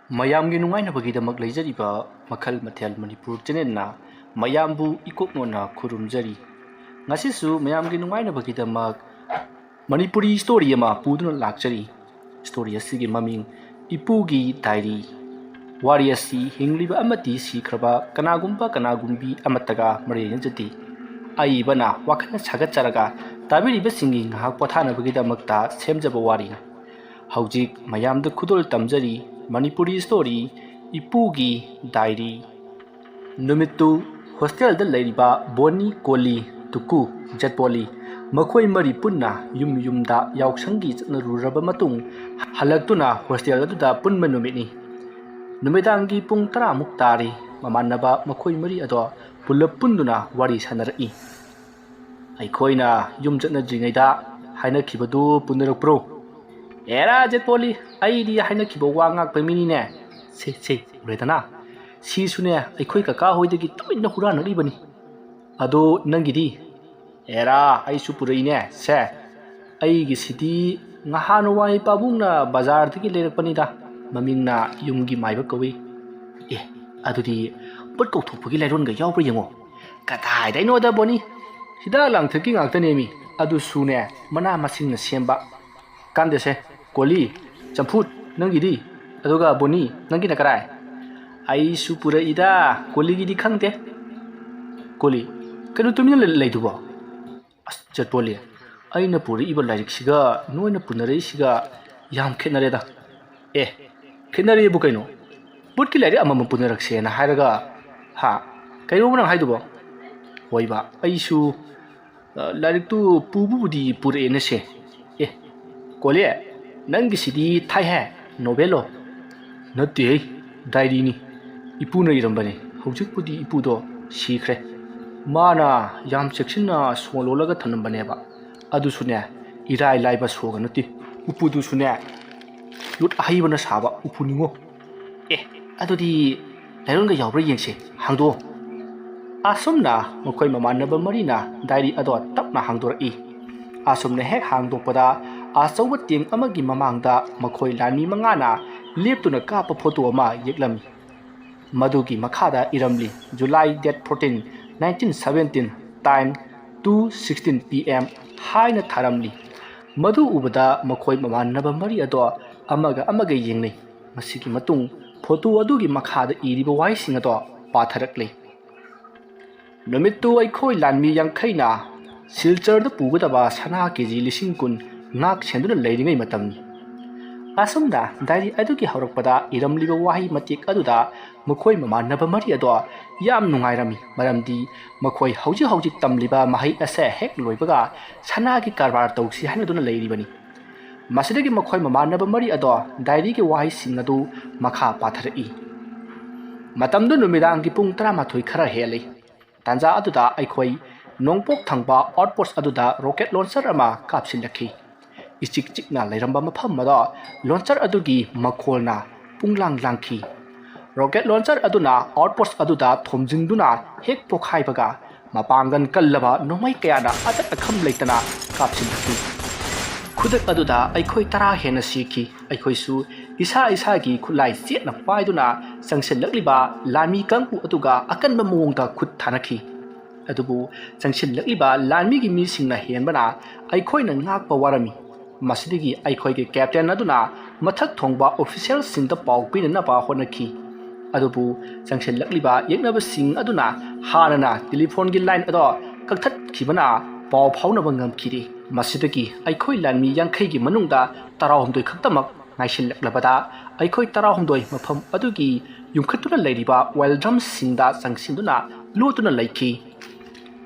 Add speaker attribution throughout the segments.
Speaker 1: ꯃꯌꯥꯝꯒꯤ ꯅꯨꯡꯉꯥꯏꯅꯕꯒꯤꯗꯃꯛ ꯂꯩꯖꯔꯤꯕ ꯃꯈꯜ ꯃꯊꯦꯜ ꯃꯅꯤꯄꯨꯔ ꯆꯦꯅꯦꯜꯅ ꯃꯌꯥꯝꯕꯨ ꯏꯀꯣꯛꯅꯣꯅ ꯈꯨꯔꯨꯝꯖꯔꯤ꯫ ꯉꯁꯤꯁꯨ ꯃꯌꯥꯝꯒꯤ ꯅꯨꯡꯉꯥꯏꯅꯕꯒꯤꯗꯃꯛ ꯃꯅꯤꯄꯨꯔꯤ ꯁ꯭ꯇꯣꯔꯤ ꯑꯃ ꯄꯨꯗꯨꯅ ꯂꯥꯛꯆꯔꯤ꯫ ꯁ꯭ꯇꯣꯔꯤ ꯑꯁꯤꯒꯤ ꯃꯃꯤꯡ ꯏꯄꯨꯒꯤ ꯗꯥꯏꯔꯤ꯫ ꯋꯥꯔꯤ ꯑꯁꯤ ꯍꯤꯡꯂꯤꯕ ꯑꯃꯗꯤ ꯁꯤꯈ꯭ꯔꯕ ꯀꯅꯥꯒꯨꯝꯕ ꯀꯅꯥꯒꯨꯝꯕꯤ ꯑꯃꯠꯇꯒ ꯃꯔꯤ ꯂꯩꯅꯖꯗꯦ꯫ ꯑꯏꯕꯅ ꯋꯥꯈꯜꯅ ꯁꯥꯒꯠꯆꯔꯒ ꯇꯥꯕꯤꯔꯤꯕꯁꯤꯡꯒꯤ ꯉꯥꯏꯍꯥꯛ ꯄꯣꯊꯥꯅꯕꯒꯤꯗꯃꯛꯇ ꯁꯦꯝꯖꯕ ꯋꯥꯔꯤꯅꯤ꯫ ꯍꯧꯖꯤꯛ ꯃꯌꯥꯝꯗ ꯈꯨꯗꯣꯜ ꯇꯝꯖꯔꯤ ꯃꯅꯤꯄꯨꯔꯤ ꯁ꯭ꯇꯣꯔꯤ ꯏꯄꯨꯒꯤ ꯗꯥꯏꯔꯤ꯫ ꯅꯨꯃꯤꯠꯇꯨ ꯍꯣꯁꯇꯦꯜꯗ ꯂꯩꯔꯤꯕ ꯕꯣꯅꯤ, ꯀꯣꯂꯤ, ꯇꯨꯀꯨ, ꯖꯦꯠꯄꯣꯂꯤ ꯃꯈꯣꯏ ꯃꯔꯤ ꯄꯨꯟꯅ ꯌꯨꯝꯗ ꯌꯥꯎꯁꯪꯒꯤ ꯆꯠꯅꯔꯨꯔꯕ ꯃꯇꯨꯡ ꯍꯜꯂꯛꯇꯨꯅ ꯍꯣꯁꯇꯦꯜ ꯑꯗꯨꯗ ꯄꯨꯟꯕ ꯅꯨꯃꯤꯠꯅꯤ꯫ ꯅꯨꯃꯤꯗꯥꯡꯒꯤ ꯄꯨꯡ 10ꯃꯨꯛ ꯇꯥꯔꯤ꯫ ꯃꯃꯥꯟꯅꯕ ꯃꯈꯣꯏ ꯃꯔꯤ ꯑꯗꯣ ꯄꯨꯜꯂꯞ ꯄꯨꯟꯗꯨꯅ ꯋꯥꯔꯤ ꯁꯥꯟꯅꯔꯛꯏ꯫ ꯑꯩꯈꯣꯏꯅ ꯌꯨꯝ ꯆꯠꯅꯗ꯭ꯔꯤꯉꯩꯗ ꯍꯥꯏꯅꯈꯤꯕꯗꯨ ꯄꯨꯅꯔꯛꯄ꯭ꯔꯣ? ꯑꯦꯔꯥ ꯖꯦꯠꯄꯣꯂꯤ, ꯑꯩꯗꯤ ꯍꯥꯏꯅꯈꯤꯕ ꯋꯥ ꯉꯥꯛꯄ ꯃꯤꯅꯤꯅꯦ꯫ ꯁꯦ ꯎꯔꯦꯗꯅ, ꯁꯤꯁꯨꯅꯦ ꯑꯩꯈꯣꯏ ꯀꯀꯥ ꯍꯣꯏꯗꯒꯤ ꯇꯨꯃꯤꯟꯅ ꯍꯨꯔꯥꯟꯅꯔꯤꯕꯅꯤ꯫ ꯑꯗꯣ ꯅꯪꯒꯤꯗꯤ? ꯑꯦꯔꯥ, ꯑꯩꯁꯨ ꯄꯨꯔꯛꯏꯅꯦ ꯁꯦ꯫ ꯑꯩꯒꯤꯁꯤꯗꯤ ꯉꯍꯥꯟꯋꯥꯏ ꯄꯥꯕꯨꯡꯅ ꯕꯖꯥꯔꯗꯒꯤ ꯂꯩꯔꯛꯄꯅꯤꯗ, ꯃꯃꯤꯡꯅ ꯌꯨꯝꯒꯤ ꯃꯥꯏꯕ ꯀꯧꯏ꯫ ꯑꯦ, ꯑꯗꯨꯗꯤ ꯄꯣꯠ ꯀꯧꯊꯣꯛꯄꯒꯤ ꯂꯩꯔꯣꯟꯒ ꯌꯥꯎꯕ꯭ꯔꯥ ꯌꯦꯡꯉꯣ꯫ ꯀꯗꯥꯏꯗꯩꯅꯣꯗ ꯕꯣꯅꯤ, ꯍꯤꯗꯥꯛ ꯂꯥꯡꯊꯛꯀꯤ ꯉꯥꯛꯇꯅꯦꯃꯤ, ꯑꯗꯨꯁꯨꯅꯦ ꯃꯅꯥ ꯃꯁꯤꯡꯅ ꯁꯦꯝꯕ꯫ ꯀꯥꯟꯗꯦꯁꯦ꯫ ꯀꯣꯂꯤ, ꯆꯝꯐꯨꯠ, ꯅꯪꯒꯤꯗꯤ? ꯑꯗꯨꯒ ꯕꯣꯅꯤ, ꯅꯪꯒꯤꯅ ꯀꯔꯥꯏ? ꯑꯩꯁꯨ ꯄꯨꯔꯛꯏꯗ, ꯀꯣꯂꯤꯒꯤꯗꯤ ꯈꯪꯗꯦ꯫ ꯀꯣꯂꯤ, ꯀꯩꯅꯣ ꯇꯨꯃꯤꯟꯅ ꯂꯩꯗꯨꯕꯣ? ꯑꯁ ꯖꯦꯠꯄꯣꯂꯤ, ꯑꯩꯅ ꯄꯨꯔꯛꯏꯕ ꯂꯥꯏꯔꯤꯛꯁꯤꯒ ꯅꯣꯏꯅ ꯄꯨꯅꯔꯛꯏꯁꯤꯒ ꯌꯥꯝ ꯈꯦꯠꯅꯔꯦꯗ꯫ ꯑꯦ, ꯈꯦꯠꯅꯔꯦꯕꯨ ꯀꯩꯅꯣ? ꯕꯨꯠꯀꯤ ꯂꯥꯏꯔꯤꯛ ꯑꯃꯃꯝ ꯄꯨꯅꯔꯛꯁꯦꯅ ꯍꯥꯏꯔꯒ ꯍꯥ? ꯀꯩꯅꯣꯕ ꯅꯪ ꯍꯥꯏꯗꯨꯕꯣ? ꯍꯣꯏꯕ, ꯑꯩꯁꯨ ꯂꯥꯏꯔꯤꯛꯇꯨ ꯄꯨꯕꯕꯨꯗꯤ ꯄꯨꯔꯛꯑꯦꯅꯁꯦ꯫ ꯑꯦ ꯀꯣꯂꯤ, ꯅꯪꯒꯤꯁꯤꯗꯤ ꯊꯥꯏꯍꯦ, ꯅꯣꯕꯦꯜꯂꯣ? ꯅꯠꯇꯦꯍꯦ, ꯗꯥꯏꯔꯤꯅꯤ꯫ ꯏꯄꯨꯅ ꯏꯔꯝꯕꯅꯦ꯫ ꯍꯧꯖꯤꯛꯄꯨꯗꯤ ꯏꯄꯨꯗꯣ ꯁꯤꯈ꯭ꯔꯦ꯫ ꯃꯥꯅ ꯌꯥꯝ ꯆꯦꯛꯁꯤꯟꯅ ꯁꯣ ꯂꯣꯜꯂꯒ ꯊꯅꯝꯕꯅꯦꯕ꯫ ꯑꯗꯨꯁꯨꯅꯦ ꯏꯔꯥꯏ ꯂꯥꯏꯕ ꯁꯣꯒ ꯅꯠꯇꯦ, ꯎꯄꯨꯗꯨꯁꯨꯅꯦ ꯂꯨꯠ ꯑꯍꯩꯕꯅ ꯁꯥꯕ ꯎꯄꯨꯅꯤꯉꯣ꯫ ꯑꯦ, ꯑꯗꯨꯗꯤ ꯂꯩꯔꯣꯟꯒ ꯌꯥꯎꯕ꯭ꯔꯥ ꯌꯦꯡꯁꯦ, ꯍꯥꯡꯗꯣꯛꯑꯣ꯫ ꯑꯁꯨꯝꯅ ꯃꯈꯣꯏ ꯃꯃꯥꯟꯅꯕ ꯃꯔꯤꯅ ꯗꯥꯏꯔꯤ ꯑꯗꯣ ꯇꯞꯅ ꯍꯥꯡꯗꯣꯔꯛꯏ꯫ ꯑꯁꯨꯝꯅ ꯍꯦꯛ ꯍꯥꯡꯗꯣꯛꯄꯗ ꯑꯆꯧꯕ ꯇꯦꯡ ꯑꯃꯒꯤ ꯃꯃꯥꯡꯗ ꯃꯈꯣꯏ ꯂꯥꯟꯃꯤ 5ꯅ ꯂꯦꯞꯇꯨꯅ ꯀꯥꯞꯄ ꯐꯣꯇꯣ ꯑꯃ ꯌꯦꯛꯂꯝꯃꯤ꯫ ꯃꯗꯨꯒꯤ ꯃꯈꯥꯗ ꯏꯔꯝꯂꯤ ꯖꯨꯂꯥꯏ ꯗꯦꯠ 14, 1917, ꯇꯥꯏꯝ 2:16 PM ꯍꯥꯏꯅ ꯊꯥꯔꯝꯂꯤ꯫ ꯃꯗꯨ ꯎꯕꯗ ꯃꯈꯣꯏ ꯃꯃꯥꯟꯅꯕ ꯃꯔꯤ ꯑꯗꯣ ꯑꯃꯒ ꯌꯦꯡꯅꯩ꯫ ꯃꯁꯤꯒꯤ ꯃꯇꯨꯡ ꯐꯣꯇꯣ ꯑꯗꯨꯒꯤ ꯃꯈꯥꯗ ꯏꯔꯤꯕ ꯋꯥꯍꯩꯁꯤꯡ ꯑꯗꯣ ꯄꯥꯊꯔꯛꯂꯤ꯫ ꯅꯨꯃꯤꯠꯇꯨ ꯑꯩꯈꯣꯏ ꯂꯥꯟꯃꯤ 50ꯅ ꯁꯤꯜꯆꯔꯗ ꯄꯨꯒꯗꯕ ꯁꯅꯥ KG 10,000 ꯉꯥꯛ ꯁꯦꯟꯗꯨꯅ ꯂꯩꯔꯤꯉꯩ ꯃꯇꯝꯅꯤ꯫ ꯑꯁꯨꯝꯅ ꯗꯥꯏꯔꯤ ꯑꯗꯨꯒꯤ ꯍꯧꯔꯛꯄꯗ ꯏꯔꯝꯂꯤꯕ ꯋꯥꯍꯩ ꯃꯇꯦꯛ ꯑꯗꯨꯗ ꯃꯈꯣꯏ ꯃꯃꯥꯟꯅꯕ ꯃꯔꯤ ꯑꯗꯣ ꯌꯥꯝ ꯅꯨꯡꯉꯥꯏꯔꯝꯃꯤ, ꯃꯔꯝꯗꯤ ꯃꯈꯣꯏ ꯍꯧꯖꯤꯛ ꯇꯝꯂꯤꯕ ꯃꯍꯩ ꯑꯁꯦ ꯍꯦꯛ ꯂꯣꯏꯕꯒ ꯁꯅꯥꯒꯤ ꯀꯔꯕꯥꯔ ꯇꯧꯁꯤ ꯍꯥꯏꯅꯗꯨꯅ ꯂꯩꯔꯤꯕꯅꯤ꯫ ꯃꯁꯤꯗꯒꯤ ꯃꯈꯣꯏ ꯃꯃꯥꯟꯅꯕ ꯃꯔꯤ ꯑꯗꯣ ꯗꯥꯏꯔꯤꯒꯤ ꯋꯥꯍꯩꯁꯤꯡ ꯑꯗꯨ ꯃꯈꯥ ꯄꯥꯊꯔꯛꯏ꯫ ꯃꯇꯝꯗꯨ ꯅꯨꯃꯤꯗꯥꯡꯒꯤ ꯄꯨꯡ 12 ꯈꯔ ꯍꯦꯜꯂꯤ꯫ ꯇꯥꯟꯖꯥ ꯑꯗꯨꯗ ꯑꯩꯈꯣꯏ ꯅꯣꯡꯄꯣꯛ ꯊꯪꯕ ꯑꯥꯎꯠꯄꯣꯁꯠ ꯑꯗꯨꯗ ꯔꯣꯀꯦꯠ ꯂꯣꯟꯆꯔ ꯑꯃ ꯀꯥꯞꯁꯤꯜꯂꯛꯈꯤ꯫ ꯏꯆꯤꯛ ꯆꯤꯛꯅ ꯂꯩꯔꯝꯕ ꯃꯐꯝ ꯑꯗꯣ ꯂꯣꯟꯆꯔ ꯑꯗꯨꯒꯤ ꯃꯈꯣꯜꯅ ꯄꯨꯡꯂꯥꯡ ꯂꯥꯡꯈꯤ꯫ ꯔꯣꯀꯦꯠ ꯂꯣꯟꯆꯔ ꯑꯗꯨꯅ ꯑꯥꯎꯠꯄꯣꯁꯠ ꯑꯗꯨꯗ ꯊꯣꯝꯖꯤꯟꯗꯨꯅ ꯍꯦꯛ ꯄꯣꯈꯥꯏꯕꯒ ꯃꯄꯥꯡꯒꯜ ꯀꯜꯂꯕ ꯅꯣꯡꯃꯩ ꯀꯌꯥꯅ ꯑꯇꯠ ꯑꯈꯝ ꯂꯩꯇꯅ ꯀꯥꯞꯁꯤꯜꯂꯛꯈꯤ꯫ ꯈꯨꯗꯛ ꯑꯗꯨꯗ ꯑꯩꯈꯣꯏ 10 ꯍꯦꯟꯅ ꯁꯤꯈꯤ꯫ ꯑꯩꯈꯣꯏꯁꯨ ꯏꯁꯥꯒꯤ ꯈꯨꯠꯂꯥꯏ ꯆꯦꯠꯅ ꯄꯥꯏꯗꯨꯅ ꯆꯪꯁꯤꯜꯂꯛꯂꯤꯕ ꯂꯥꯟꯃꯤ ꯀꯥꯡꯕꯨ ꯑꯗꯨꯒ ꯑꯀꯟꯕ ꯃꯑꯣꯡꯗ ꯈꯨꯠ ꯊꯥꯅꯈꯤ꯫ ꯑꯗꯨꯕꯨ ꯆꯪꯁꯤꯜꯂꯛꯂꯤꯕ ꯂꯥꯟꯃꯤꯒꯤ ꯃꯤꯁꯤꯡꯅ ꯍꯦꯟꯕꯅ ꯑꯩꯈꯣꯏꯅ ꯉꯥꯛꯄ ꯋꯥꯔꯝꯃꯤ꯫ ꯃꯁꯤꯗꯒꯤ ꯑꯩꯈꯣꯏꯒꯤ ꯀꯦꯞꯇꯦꯟ ꯑꯗꯨꯅ ꯃꯊꯛ ꯊꯣꯡꯕ ꯑꯣꯐꯤꯁꯤꯌꯦꯜꯁꯤꯡꯗ ꯄꯥꯎ ꯄꯤꯅꯅꯕ ꯍꯣꯠꯅꯈꯤ꯫ ꯑꯗꯨꯕꯨ ꯆꯪꯁꯤꯜꯂꯛꯂꯤꯕ ꯌꯦꯛꯅꯕꯁꯤꯡ ꯑꯗꯨꯅ ꯍꯥꯟꯅꯅ ꯇꯦꯂꯤꯐꯣꯟꯒꯤ ꯂꯥꯏꯟ ꯑꯗꯣ ꯀꯛꯊꯠꯈꯤꯕꯅ ꯄꯥꯎ ꯐꯥꯎꯅꯕ ꯉꯝꯈꯤꯗꯦ꯫ ꯃꯁꯤꯗꯒꯤ ꯑꯩꯈꯣꯏ ꯂꯥꯟꯃꯤ 50ꯒꯤ ꯃꯅꯨꯡꯗ 19 ꯈꯛꯇꯃꯛ ꯉꯥꯏꯁꯤꯜꯂꯛꯂꯕꯗ ꯑꯩꯈꯣꯏ 19 ꯃꯐꯝ ꯑꯗꯨꯒꯤ ꯌꯨꯝꯈꯠꯇꯨꯅ ꯂꯩꯔꯤꯕ ꯑꯣꯏꯜ ꯗ꯭ꯔꯝꯁꯤꯡꯗ ꯆꯪꯁꯤꯟꯗꯨꯅ ꯂꯣꯠꯇꯨꯅ ꯂꯩꯈꯤ꯫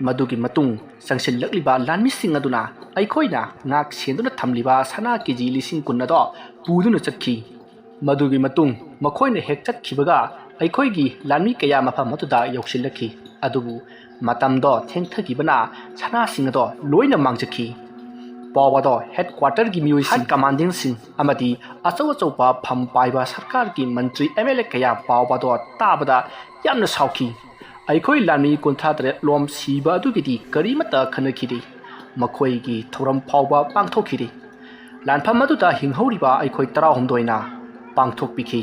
Speaker 1: ꯃꯗꯨꯒꯤ ꯃꯇꯨꯡ ꯆꯪꯁꯤꯜꯂꯛꯂꯤꯕ ꯂꯥꯟꯃꯤꯁꯤꯡ ꯑꯗꯨꯅ ꯑꯩꯈꯣꯏꯅ ꯉꯥꯛ ꯁꯦꯟꯗꯨꯅ ꯊꯝꯂꯤꯕ ꯁꯅꯥ KG 10,000 ꯑꯗꯣ ꯄꯨꯗꯨꯅ ꯆꯠꯈꯤ꯫ ꯃꯗꯨꯒꯤ ꯃꯇꯨꯡ ꯃꯈꯣꯏꯅ ꯍꯦꯛ ꯆꯠꯈꯤꯕꯒ ꯑꯩꯈꯣꯏꯒꯤ ꯂꯥꯟꯃꯤ ꯀꯌꯥ ꯃꯐꯝ ꯑꯗꯨꯗ ꯌꯧꯁꯤꯜꯂꯛꯈꯤ꯫ ꯑꯗꯨꯕꯨ ꯃꯇꯝꯗꯣ ꯊꯦꯡꯊꯈꯤꯕꯅ ꯁꯅꯥꯁꯤꯡ ꯑꯗꯣ ꯂꯣꯏꯅ ꯃꯥꯡꯖꯈꯤ꯫ ꯄꯥꯎ ꯑꯗꯣ ꯍꯦꯗꯀ꯭ꯋꯥꯔꯇꯔꯒꯤ ꯃꯤꯑꯣꯏꯁꯤꯡ, ꯀꯃꯥꯟꯗꯦꯟꯁꯤꯡ ꯑꯃꯗꯤ ꯑꯆꯧꯕ ꯐꯝ ꯄꯥꯏꯕ ꯁꯔꯀꯥꯔꯒꯤ ꯃꯟꯇ꯭ꯔꯤ MLA ꯀꯌꯥ ꯄꯥꯎ ꯑꯗꯣ ꯇꯥꯕꯗ ꯌꯥꯝꯅ ꯁꯥꯎꯈꯤ꯫ ꯑꯩꯈꯣꯏ ꯂꯥꯟꯃꯤ 33 ꯂꯣꯝ ꯁꯤꯕ ꯑꯗꯨꯒꯤꯗꯤ ꯀꯔꯤꯃꯠꯇ ꯈꯟꯅꯈꯤꯗꯦ꯫ ꯃꯈꯣꯏꯒꯤ ꯊꯧꯔꯝ ꯐꯥꯎꯕ ꯄꯥꯡꯊꯣꯛꯈꯤꯗꯦ꯫ ꯂꯥꯟꯐꯝ ꯑꯗꯨꯗ ꯍꯤꯡꯍꯧꯔꯤꯕ ꯑꯩꯈꯣꯏ 19ꯅ ꯄꯥꯡꯊꯣꯛꯄꯤꯈꯤ꯫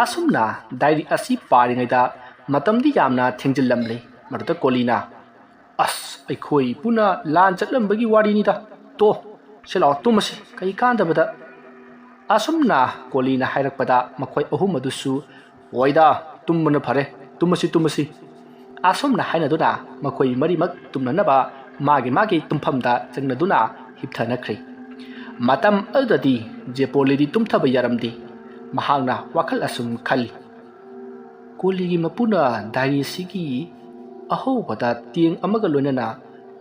Speaker 1: ꯑꯁꯨꯝꯅ ꯗꯥꯏꯔꯤ ꯑꯁꯤ ꯄꯥꯔꯤꯉꯩꯗ ꯃꯇꯝꯗꯤ ꯌꯥꯝꯅ ꯊꯦꯡꯖꯤꯜꯂꯝꯂꯦ ꯃꯗꯨꯗ ꯀꯣꯂꯤꯅ ꯑꯁ ꯑꯩꯈꯣꯏ ꯄꯨꯟꯅ ꯂꯥꯟ ꯆꯠꯂꯝꯕꯒꯤ ꯋꯥꯔꯤꯅꯤꯗ ꯇꯣ ꯁꯤ ꯂꯥꯛꯑꯣ ꯇꯨꯝꯃꯁꯤ ꯀꯩ ꯀꯥꯟꯗꯕꯗ ꯑꯁꯨꯝꯅ ꯀꯣꯂꯤꯅ ꯍꯥꯏꯔꯛꯄꯗ ꯃꯈꯣꯏ ꯑꯍꯨꯝ ꯑꯗꯨꯁꯨ ꯍꯣꯏꯗ ꯇꯨꯝꯕꯅ ꯐꯔꯦ ꯇꯨꯝꯃꯁꯤ ꯑꯁꯨꯝꯅ ꯍꯥꯏꯅꯗꯨꯅ ꯃꯈꯣꯏ ꯃꯔꯤꯃꯛ ꯇꯨꯝꯅꯅꯕ ꯃꯥꯒꯤ ꯇꯨꯝꯐꯝꯗ ꯆꯪꯅꯗꯨꯅ ꯍꯤꯞꯊꯅꯈ꯭ꯔꯦ ꯃꯇꯝ ꯑꯗꯨꯗꯗꯤ ꯖꯦꯄꯣꯂꯤꯗꯤ ꯇꯨꯝꯊꯕ ꯌꯥꯔꯝꯗꯦ ꯃꯍꯥꯛꯅ ꯋꯥꯈꯜ ꯑꯁꯨꯝ ꯈꯜꯂꯤ ꯀꯣꯂꯤꯒꯤ ꯃꯄꯨꯅ ꯗꯥꯏꯔꯤ ꯑꯁꯤꯒꯤ ꯑꯍꯧꯕꯗ ꯇꯦꯡ ꯑꯃꯒ ꯂꯣꯏꯅꯅ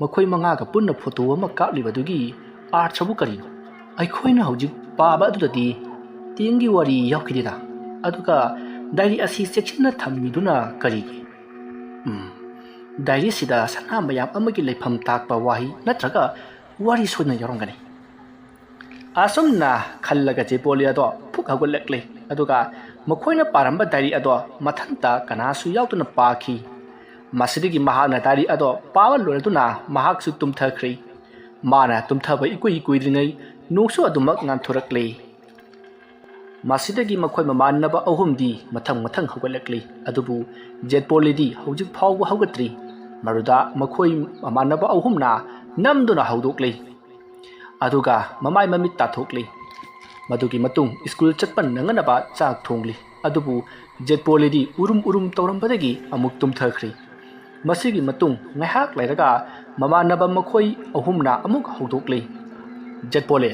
Speaker 1: ꯃꯈꯣꯏ ꯃꯉꯥꯒ ꯄꯨꯟꯅ ꯐꯣꯇꯣ ꯑꯃ ꯀꯥꯞꯂꯤꯕꯗꯨꯒꯤ ꯑꯥꯔꯊꯕꯨ ꯀꯔꯤꯅꯣ ꯑꯩꯈꯣꯏꯅ ꯍꯧꯖꯤꯛ ꯄꯥꯕ ꯑꯗꯨꯗꯗꯤ ꯇꯦꯡꯒꯤ ꯋꯥꯔꯤ ꯌꯥꯎꯈꯤꯗꯦꯗ ꯑꯗꯨꯒ ꯗꯥꯏꯔꯤ ꯑꯁꯤ ꯆꯦꯛꯁꯤꯟꯅ ꯊꯝꯃꯤꯗꯨꯅ ꯀꯔꯤꯒꯤ ꯗꯥꯏꯔꯤꯁꯤꯗ ꯁꯅꯥ ꯃꯌꯥꯝ ꯑꯃꯒꯤ ꯂꯩꯐꯝ ꯇꯥꯛꯄ ꯋꯥꯍꯩ ꯅꯠꯇ꯭ꯔꯒ ꯋꯥꯔꯤ ꯁꯣꯏꯗꯅ ꯌꯥꯎꯔꯝꯒꯅꯤ ꯑꯁꯨꯝꯅ ꯈꯜꯂꯒ ꯖꯦꯄꯣꯂꯤ ꯑꯗꯣ ꯐꯨꯛ ꯍꯧꯒꯠꯂꯛꯂꯦ ꯑꯗꯨꯒ ꯃꯈꯣꯏꯅ ꯄꯥꯔꯝꯕ ꯗꯥꯏꯔꯤ ꯑꯗꯣ ꯃꯊꯟꯇ ꯀꯅꯥꯁꯨ ꯌꯥꯎꯗꯅ ꯄꯥꯈꯤ ꯃꯁꯤꯗꯒꯤ ꯃꯍꯥꯛꯅ ꯗꯥꯏꯔꯤ ꯑꯗꯣ ꯄꯥꯕ ꯂꯣꯏꯔꯗꯨꯅ ꯃꯍꯥꯛꯁꯨ ꯇꯨꯝꯊꯈ꯭ꯔꯦ ꯃꯥꯅ ꯇꯨꯝꯊꯕ ꯏꯀꯨꯏ ꯀꯨꯏꯗ꯭ꯔꯤꯉꯩ ꯅꯣꯡꯁꯨ ꯑꯗꯨꯃꯛ ꯉꯥꯟꯊꯣꯔꯛꯂꯦ ꯃꯁꯤꯗꯒꯤ ꯃꯈꯣꯏ ꯃꯃꯥꯟꯅꯕ ꯑꯍꯨꯝꯗꯤ ꯃꯊꯪ ꯍꯧꯒꯠꯂꯛꯂꯤ ꯑꯗꯨꯕꯨ ꯖꯦꯠꯄꯣꯂꯤꯗꯤ ꯍꯧꯖꯤꯛ ꯐꯥꯎꯕ ꯍꯧꯒꯠꯇ꯭ꯔꯤ ꯃꯗꯨꯗ ꯃꯈꯣꯏ ꯃꯃꯥꯟꯅꯕ ꯑꯍꯨꯝꯅ ꯅꯝꯗꯨꯅ ꯍꯧꯗꯣꯛꯂꯤ ꯑꯗꯨꯒ ꯃꯃꯥꯏ ꯃꯃꯤꯠ ꯇꯥꯊꯣꯛꯂꯤ ꯃꯗꯨꯒꯤ ꯃꯇꯨꯡ ꯁ꯭ꯀꯨꯜ ꯆꯠꯄ ꯅꯪꯅꯕ ꯆꯥꯛ ꯊꯣꯡꯂꯤ ꯑꯗꯨꯕꯨ ꯖꯦꯠꯄꯣꯂꯤꯗꯤ urum ꯇꯧꯔꯝꯕꯗꯒꯤ ꯑꯃꯨꯛ ꯇꯨꯝꯊꯈ꯭ꯔꯤ ꯃꯁꯤꯒꯤ ꯃꯇꯨꯡ ꯉꯥꯏꯍꯥꯛ ꯂꯩꯔꯒ ꯃꯃꯥꯟꯅꯕ ꯃꯈꯣꯏ ꯑꯍꯨꯝꯅ ꯑꯃꯨꯛ ꯍꯧꯗꯣꯛꯂꯤ ꯖꯦꯠꯄꯣꯂꯤ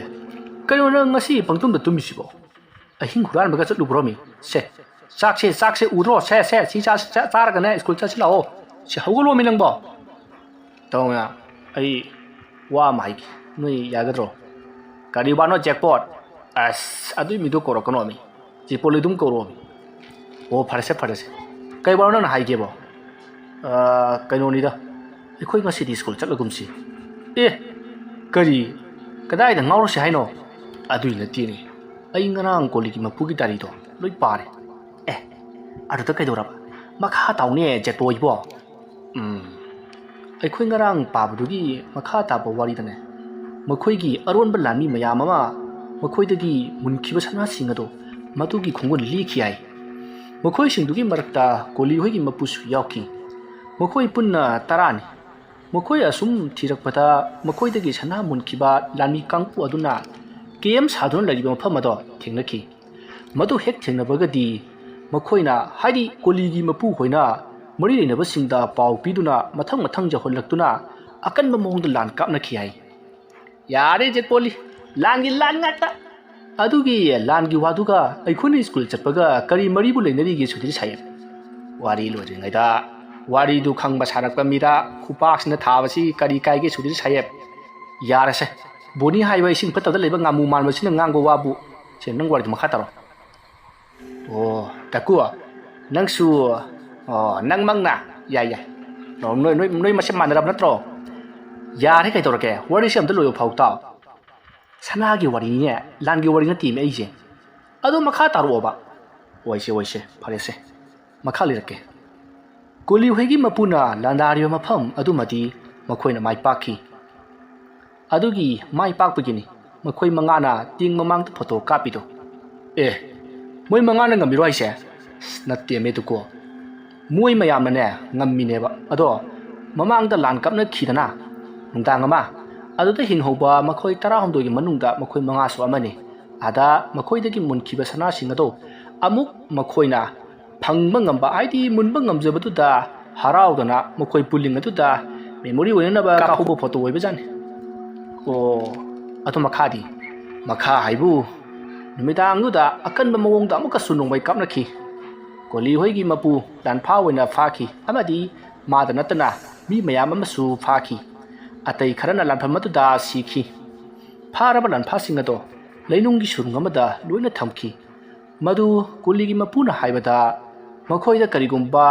Speaker 1: ꯀꯩꯅꯣ ꯅꯪ ꯉꯁꯤ ꯄꯪꯇꯨꯝꯗ ꯇꯨꯝꯃꯤꯁꯤꯕꯣ ꯑꯍꯤꯡ ꯍꯨꯔꯥꯟꯕꯒ ꯆꯠꯂꯨꯕ꯭ꯔꯣꯃꯤ ꯁꯦ ꯆꯥꯛꯁꯦ ꯎꯗ꯭ꯔꯣ ꯁꯦ ꯁꯤ ꯆꯥꯔꯒꯅꯦ ꯁ꯭ꯀꯨꯜ ꯆꯠꯁꯤ ꯂꯥꯛꯑꯣ ꯁꯤ ꯍꯧꯒꯠꯂꯣꯃꯤ ꯅꯪꯕꯣ ꯇꯧꯅ ꯑꯩ ꯋꯥ ꯑꯃ ꯍꯥꯏꯒꯦ ꯅꯣꯏ ꯌꯥꯒꯗ꯭ꯔꯣ ꯀꯔꯤ ꯋꯥꯅꯣ ꯖꯦꯛꯄꯣꯠ ꯑꯁ ꯑꯗꯨꯏ ꯃꯤꯗꯣ ꯀꯧꯔꯛꯀꯅꯣꯃꯤ ꯖꯦꯄꯣꯂꯤ ꯑꯗꯨꯝ ꯀꯧꯔꯛꯑꯣꯃꯤ ꯑꯣ ꯐꯔꯦꯁꯦ ꯀꯩ ꯋꯥꯅꯣ ꯅꯪꯅ ꯍꯥꯏꯒꯦꯕꯣ ꯀꯩꯅꯣꯅꯤꯗ ꯑꯩꯈꯣꯏ ꯉꯁꯤꯗꯤ ꯁ꯭ꯀꯨꯜ ꯆꯠꯂꯒꯨꯝꯁꯤ ꯀꯔꯤ ꯀꯗꯥꯏꯗ ꯉꯥꯎꯔꯨꯁꯤ ꯍꯥꯏꯅꯣ ꯑꯗꯨꯏ ꯅꯠꯇꯦꯅꯦ ꯑꯩ ꯉꯔꯥꯡ ꯀꯣꯂꯤꯒꯤ ꯃꯄꯨꯒꯤ ꯗꯥꯏꯔꯤꯗꯣ ꯂꯣꯏ ꯄꯥꯔꯦ ꯑꯗꯨꯗ ꯀꯩꯗꯧꯔꯕ ꯃꯈꯥ ꯇꯥꯎꯅꯦ ꯖꯦꯠꯕꯣꯏꯕꯣ ꯑꯩꯈꯣꯏ ꯉꯔꯥꯡ ꯄꯥꯕꯗꯨꯒꯤ ꯃꯈꯥ ꯇꯥꯕ ꯋꯥꯔꯤꯗꯅꯦ ꯃꯈꯣꯏꯒꯤ ꯑꯔꯣꯟꯕ ꯂꯥꯟꯃꯤ ꯃꯌꯥꯝ ꯑꯃ ꯃꯈꯣꯏꯗꯒꯤ ꯃꯨꯟꯈꯤꯕ ꯁꯅꯥꯁꯤꯡ ꯑꯗꯣ ꯃꯗꯨꯒꯤ ꯈꯣꯡꯒꯨꯟ ꯂꯤꯈꯤ ꯍꯥꯏ ꯃꯈꯣꯏꯁꯤꯡꯗꯨꯒꯤ ꯃꯔꯛꯇ ꯀꯣꯂꯤ ꯍꯣꯏꯒꯤ ꯃꯄꯨꯁꯨ ꯌꯥꯎꯈꯤ ꯃꯈꯣꯏ ꯄꯨꯟꯅ 10ꯅꯤ ꯃꯈꯣꯏ ꯑꯁꯨꯝ ꯊꯤꯔꯛꯄꯗ ꯃꯈꯣꯏꯗꯒꯤ ꯁꯅꯥ ꯃꯨꯟꯈꯤꯕ ꯂꯥꯟꯃꯤ ꯀꯥꯡꯕꯨ ꯑꯗꯨꯅ ꯀꯦꯝ ꯁꯥꯗꯨꯅ ꯂꯩꯔꯤꯕ ꯃꯐꯝ ꯑꯗꯣ ꯊꯦꯡꯅꯈꯤ ꯃꯗꯨ ꯍꯦꯛ ꯊꯦꯡꯅꯕꯒꯗꯤ ꯃꯈꯣꯏꯅ ꯍꯥꯏꯗꯤ ꯀꯣꯂꯤꯒꯤ ꯃꯄꯨ ꯍꯣꯏꯅ ꯃꯔꯤ ꯂꯩꯅꯕꯁꯤꯡꯗ ꯄꯥꯎ ꯄꯤꯗꯨꯅ ꯃꯊꯪ ꯌꯧꯍꯜꯂꯛꯇꯨꯅ ꯑꯀꯟꯕ ꯃꯑꯣꯡꯗ ꯂꯥꯟ ꯀꯥꯞꯅꯈꯤ ꯍꯥꯏ ꯌꯥꯔꯦ ꯖꯦꯠꯄꯣꯂꯤ ꯂꯥꯟꯒꯤ ꯂꯥꯟ ꯉꯥꯛꯇ ꯑꯗꯨꯒꯤ ꯂꯥꯟꯒꯤ ꯋꯥꯗꯨꯒ ꯑꯩꯈꯣꯏꯅ ꯁ꯭ꯀꯨꯜ ꯆꯠꯄꯒ ꯀꯔꯤ ꯃꯔꯤꯕꯨ ꯂꯩꯅꯔꯤꯒꯦ ꯁꯨꯙꯤꯔ ꯁꯥꯍꯦꯕ ꯋꯥꯔꯤ ꯂꯣꯏꯗ꯭ꯔꯤꯉꯩꯗ ꯋꯥꯔꯤꯗꯨ ꯈꯪꯕ ꯁꯥꯔꯛꯄ ꯃꯤꯗ ꯈꯨꯄꯥꯛꯁꯤꯅ ꯊꯥꯕꯁꯤ ꯀꯔꯤ ꯀꯥꯏꯒꯦ ꯁꯨꯙꯤꯔ ꯁꯥꯍꯦꯕ ꯌꯥꯔꯁꯦ ꯕꯣꯅꯤ ꯍꯥꯏꯕ ꯏꯁꯤꯡ ꯐꯠꯇꯕꯗ ꯂꯩꯕ ꯉꯥꯃꯨ ꯃꯥꯟꯕꯁꯤꯅ ꯉꯥꯡꯕ ꯋꯥꯕꯨ ꯁꯦ ꯅꯪ ꯋꯥꯔꯤꯗꯨ ꯃꯈꯥ ꯇꯥꯔꯣ ꯑꯣ ꯇꯀꯨ ꯅꯪꯁꯨ ꯅꯪꯃꯛꯅ ꯌꯥꯏ ꯅꯣꯏ ꯃꯁꯦ ꯃꯥꯟꯅꯔꯕ ꯅꯠꯇ꯭ꯔꯣ ꯌꯥꯔꯦ ꯀꯩꯗꯧꯔꯒꯦ ꯋꯥꯔꯤꯁꯦ ꯑꯝꯇ ꯂꯣꯏꯕ ꯐꯥꯎ ꯇꯥꯎ ꯁꯅꯥꯒꯤ ꯋꯥꯔꯤꯅꯤꯅꯦ ꯂꯥꯟꯒꯤ ꯋꯥꯔꯤ ꯅꯠꯇꯦꯃꯦ ꯑꯩꯁꯦ ꯑꯗꯨ ꯃꯈꯥ ꯇꯥꯔꯛꯑꯣꯕ ꯑꯣꯏꯁꯦ ꯐꯔꯦꯁꯦ ꯃꯈꯥ ꯂꯤꯔꯛꯀꯦ ꯀꯣꯂꯤ ꯍꯣꯏꯒꯤ ꯃꯄꯨꯅ ꯂꯥꯟꯗꯥꯔꯤꯕ ꯃꯐꯝ ꯑꯗꯨꯃꯗꯤ ꯃꯈꯣꯏꯅ ꯃꯥꯏ ꯄꯥꯛꯈꯤ ꯑꯗꯨꯒꯤ ꯃꯥꯏ ꯄꯥꯛꯄꯒꯤꯅꯤ ꯃꯈꯣꯏ ꯃꯉꯥꯅ ꯇꯦꯡ ꯃꯃꯥꯡꯗ ꯐꯣꯇꯣ ꯀꯥꯞꯄꯤꯗꯣ ꯃꯣꯏ ꯃꯉꯥꯅ ꯉꯝꯃꯤꯔꯣ ꯍꯥꯏꯁꯦ ꯅꯠꯇꯦꯃꯦ ꯇꯨꯀꯣ ꯃꯣꯏ ꯃꯌꯥꯝꯅꯅꯦ ꯉꯝꯃꯤꯅꯦꯕ ꯑꯗꯣ ꯃꯃꯥꯡꯗ ꯂꯥꯟ ꯀꯥꯞꯅꯈꯤꯗꯅ ꯅꯨꯡꯗꯥꯡ ꯑꯃ ꯑꯗꯨꯗ ꯍꯤꯡꯍꯧꯕ ꯃꯈꯣꯏ 12ꯒꯤ ꯃꯅꯨꯡꯗ ꯃꯈꯣꯏ 5ꯁꯨ ꯑꯃꯅꯤ ꯑꯗ ꯃꯈꯣꯏꯗꯒꯤ ꯃꯨꯟꯈꯤꯕ ꯁꯅꯥꯁꯤꯡ ꯑꯗꯣ ꯑꯃꯨꯛ ꯃꯈꯣꯏꯅ ꯐꯪꯕ ꯉꯝꯕ ꯍꯥꯏꯗꯤ ꯃꯨꯟꯕ ꯉꯝꯖꯕꯗꯨꯗ ꯍꯔꯥꯎꯗꯅ ꯃꯈꯣꯏ ꯄꯨꯜꯂꯤꯡ ꯑꯗꯨꯗ ꯃꯦꯃꯣꯔꯤ ꯑꯣꯏꯅꯅꯕ ꯀꯥꯞꯍꯧꯕ ꯐꯣꯇꯣ ꯑꯣꯏꯕꯖꯥꯠꯅꯤ ꯑꯗꯨ ꯃꯈꯥ ꯍꯥꯏꯕꯨ ꯅꯨꯃꯤꯗꯥꯡꯗꯨꯗ ꯑꯀꯟꯕ ꯃꯑꯣꯡꯗ ꯑꯃꯨꯛꯀꯁꯨ ꯅꯣꯡꯃꯩ ꯀꯥꯞꯅꯈꯤ ꯀꯣꯂꯤ ꯍꯣꯏꯒꯤ ꯃꯄꯨ ꯂꯥꯟꯐꯥ ꯑꯣꯏꯅ ꯐꯥꯈꯤ ꯑꯃꯗꯤ ꯃꯥꯗ ꯅꯠꯇꯅ ꯃꯤ ꯃꯌꯥꯝ ꯑꯃꯁꯨ ꯐꯥꯈꯤ ꯑꯇꯩ ꯈꯔꯅ ꯂꯥꯟꯐꯝ ꯑꯗꯨꯗ ꯁꯤꯈꯤ ꯐꯥꯔꯕ ꯂꯥꯟꯐꯥꯁꯤꯡ ꯑꯗꯣ ꯂꯩꯅꯨꯡꯒꯤ ꯁꯨꯔꯨꯡ ꯑꯃꯗ ꯂꯣꯏꯅ ꯊꯝꯈꯤ ꯃꯗꯨ ꯀꯣꯂꯤꯒꯤ ꯃꯄꯨꯅ ꯍꯥꯏꯕꯗ ꯃꯈꯣꯏꯗ ꯀꯔꯤꯒꯨꯝꯕ